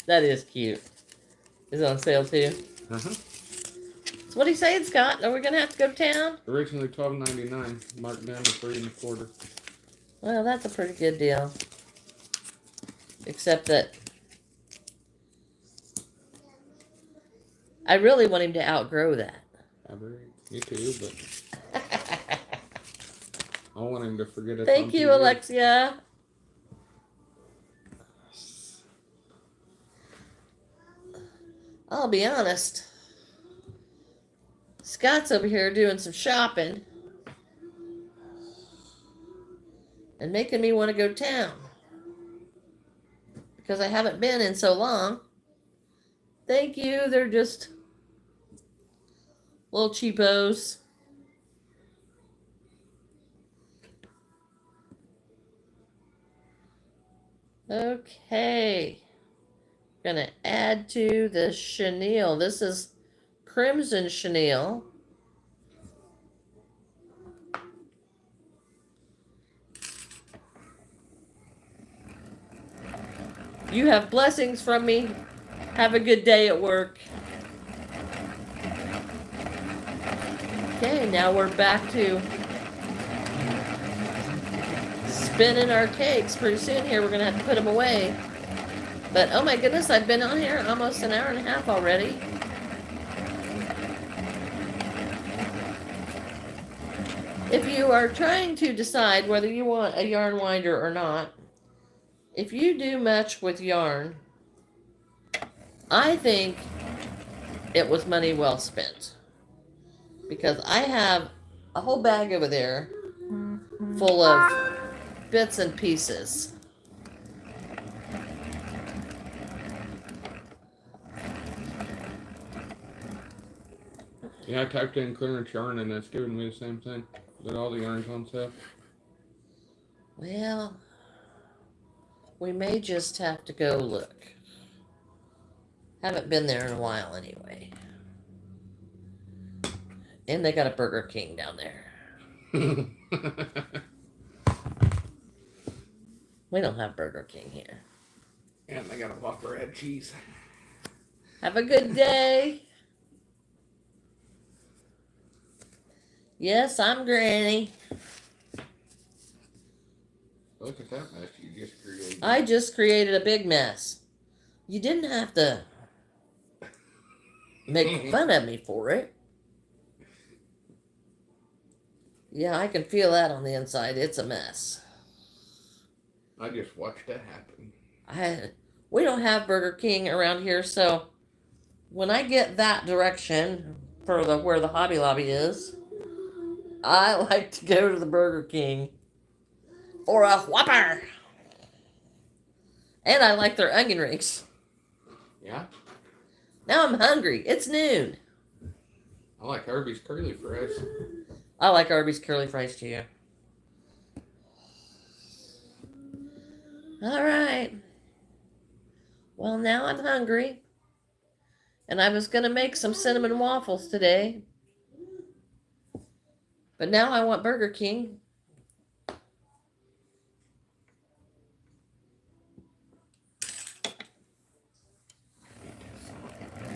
That is cute. Is it on sale too? Uh-huh. So what are you saying, Scott? Are we gonna have to go to town? Originally $12.99, marked down to $3 1/4. Well, that's a pretty good deal. Except that I really want him to outgrow that. Me too, but I want him to forget it. Thank you, Alexia. I'll be honest. Scott's over here doing some shopping and making me want to go to town because I haven't been in so long. Thank you. They're just little cheapos. Okay. Gonna add to the chenille. This is crimson chenille. You have blessings from me. Have a good day at work. Okay, now we're back to spinning our cakes. Pretty soon here we're gonna have to put them away. But oh my goodness, I've been on here almost an hour and a half already. If you are trying to decide whether you want a yarn winder or not, if you do much with yarn, I think it was money well spent. Because I have a whole bag over there full of bits and pieces. Yeah, I typed in clearance yarn and it's giving me the same thing. That all the yarn's on sale. Well, we may just have to go look. Haven't been there in a while anyway. And they got a Burger King down there. We don't have Burger King here. And they got a Whopper add cheese. Have a good day. Yes, I'm Granny. Look at that mess you just created. I just created a big mess. You didn't have to make fun of me for it. Yeah, I can feel that on the inside. It's a mess. I just watched that happen. We don't have Burger King around here, so when I get that direction for where the Hobby Lobby is, I like to go to the Burger King or a Whopper. And I like their onion rings. Yeah? Now I'm hungry. It's noon. I like Arby's curly fries. I like Arby's curly fries too. All right. Well, now I'm hungry. And I was going to make some cinnamon waffles today. But now I want Burger King.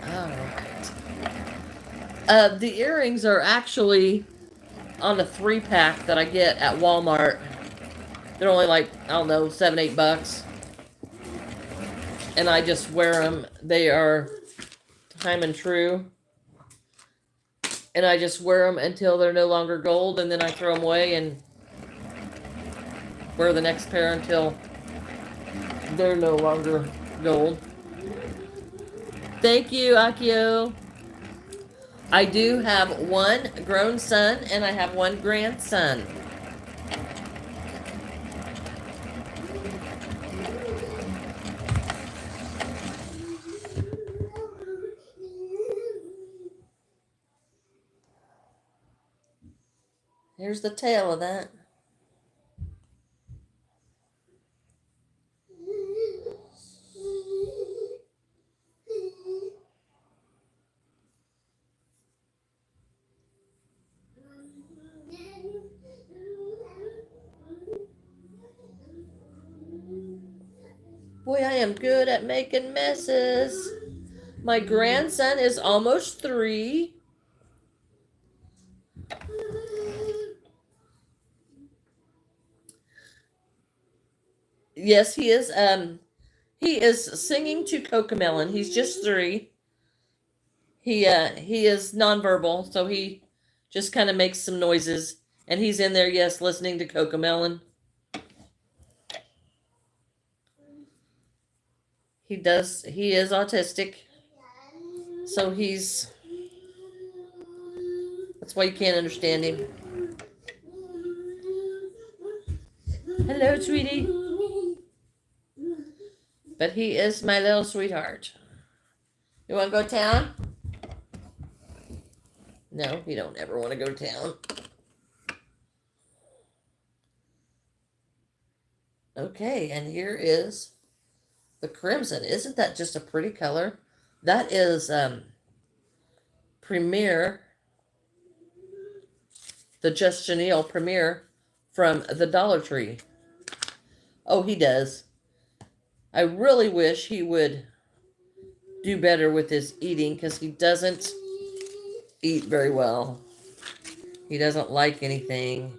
All right. The earrings are actually on a 3-pack that I get at Walmart. They're only like, I don't know, $7, $8. And I just wear them. They are time and true. And I just wear them until they're no longer gold, and then I throw them away and wear the next pair until they're no longer gold. Thank you, Akio. I do have one grown son and I have one grandson. Here's the tail of that. Boy, I am good at making messes. My grandson is almost 3. Yes, he is. He is singing to Cocomelon. He's just 3. He is nonverbal, so he just kind of makes some noises, and he's in there, yes, listening to Cocomelon. He is autistic, so that's why you can't understand him. Hello, sweetie. But he is my little sweetheart. You want to go to town? No, you don't ever want to go to town. Okay, and here is the crimson. Isn't that just a pretty color? That is Premier, the Just Janelle Premier from the Dollar Tree. Oh, he does. I really wish he would do better with his eating because he doesn't eat very well. He doesn't like anything.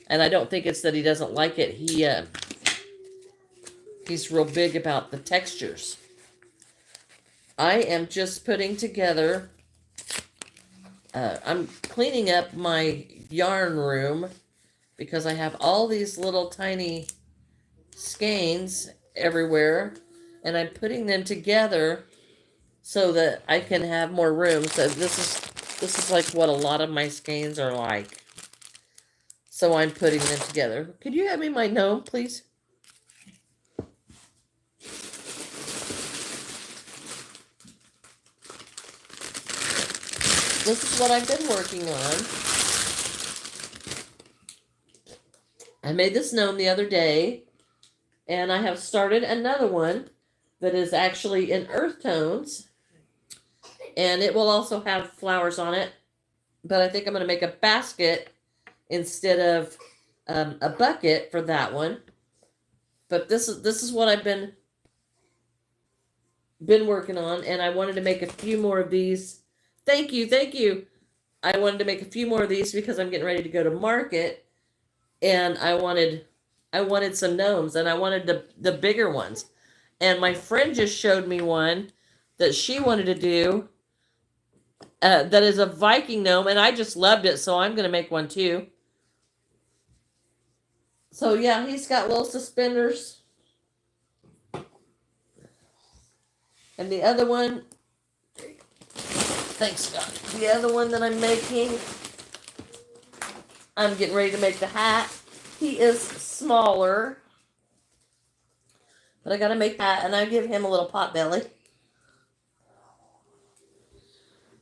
And I don't think it's that he doesn't like it. He's real big about the textures. I am just putting together, I'm cleaning up my yarn room because I have all these little tiny skeins everywhere, and I'm putting them together so that I can have more room. So this is like what a lot of my skeins are like. So I'm putting them together. Could you have me my gnome, please? This is what I've been working on. I made this gnome the other day, and I have started another one that is actually in earth tones, and it will also have flowers on it, but I think I'm going to make a basket instead of a bucket for that one. But this is what I've been working on, and I wanted to make a few more of these. Thank you, thank you. I wanted to make a few more of these because I'm getting ready to go to market, and I wanted some gnomes, and I wanted the bigger ones. And my friend just showed me one that she wanted to do that is a Viking gnome, and I just loved it, so I'm going to make one too. So yeah, he's got little suspenders. And the other one, thanks God, the other one that I'm making, I'm getting ready to make the hat. He is smaller, but I got to make that, and I give him a little pot belly.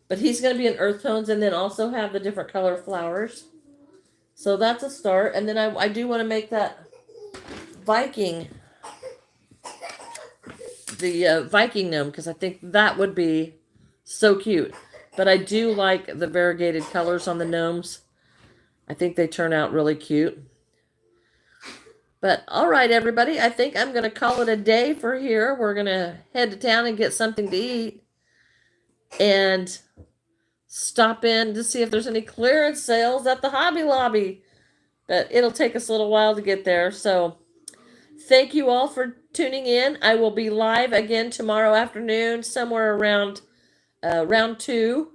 But he's going to be in earth tones and then also have the different color flowers. So that's a start. And then I do want to make that Viking, the Viking gnome, because I think that would be so cute. But I do like the variegated colors on the gnomes. I think they turn out really cute. But all right, everybody, I think I'm going to call it a day for here. We're going to head to town and get something to eat. And stop in to see if there's any clearance sales at the Hobby Lobby. But it'll take us a little while to get there. So thank you all for tuning in. I will be live again tomorrow afternoon, somewhere around round 2.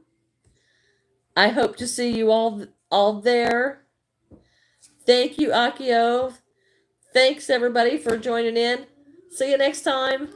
I hope to see you all there. Thank you, Akio. Thanks, everybody, for joining in. See you next time.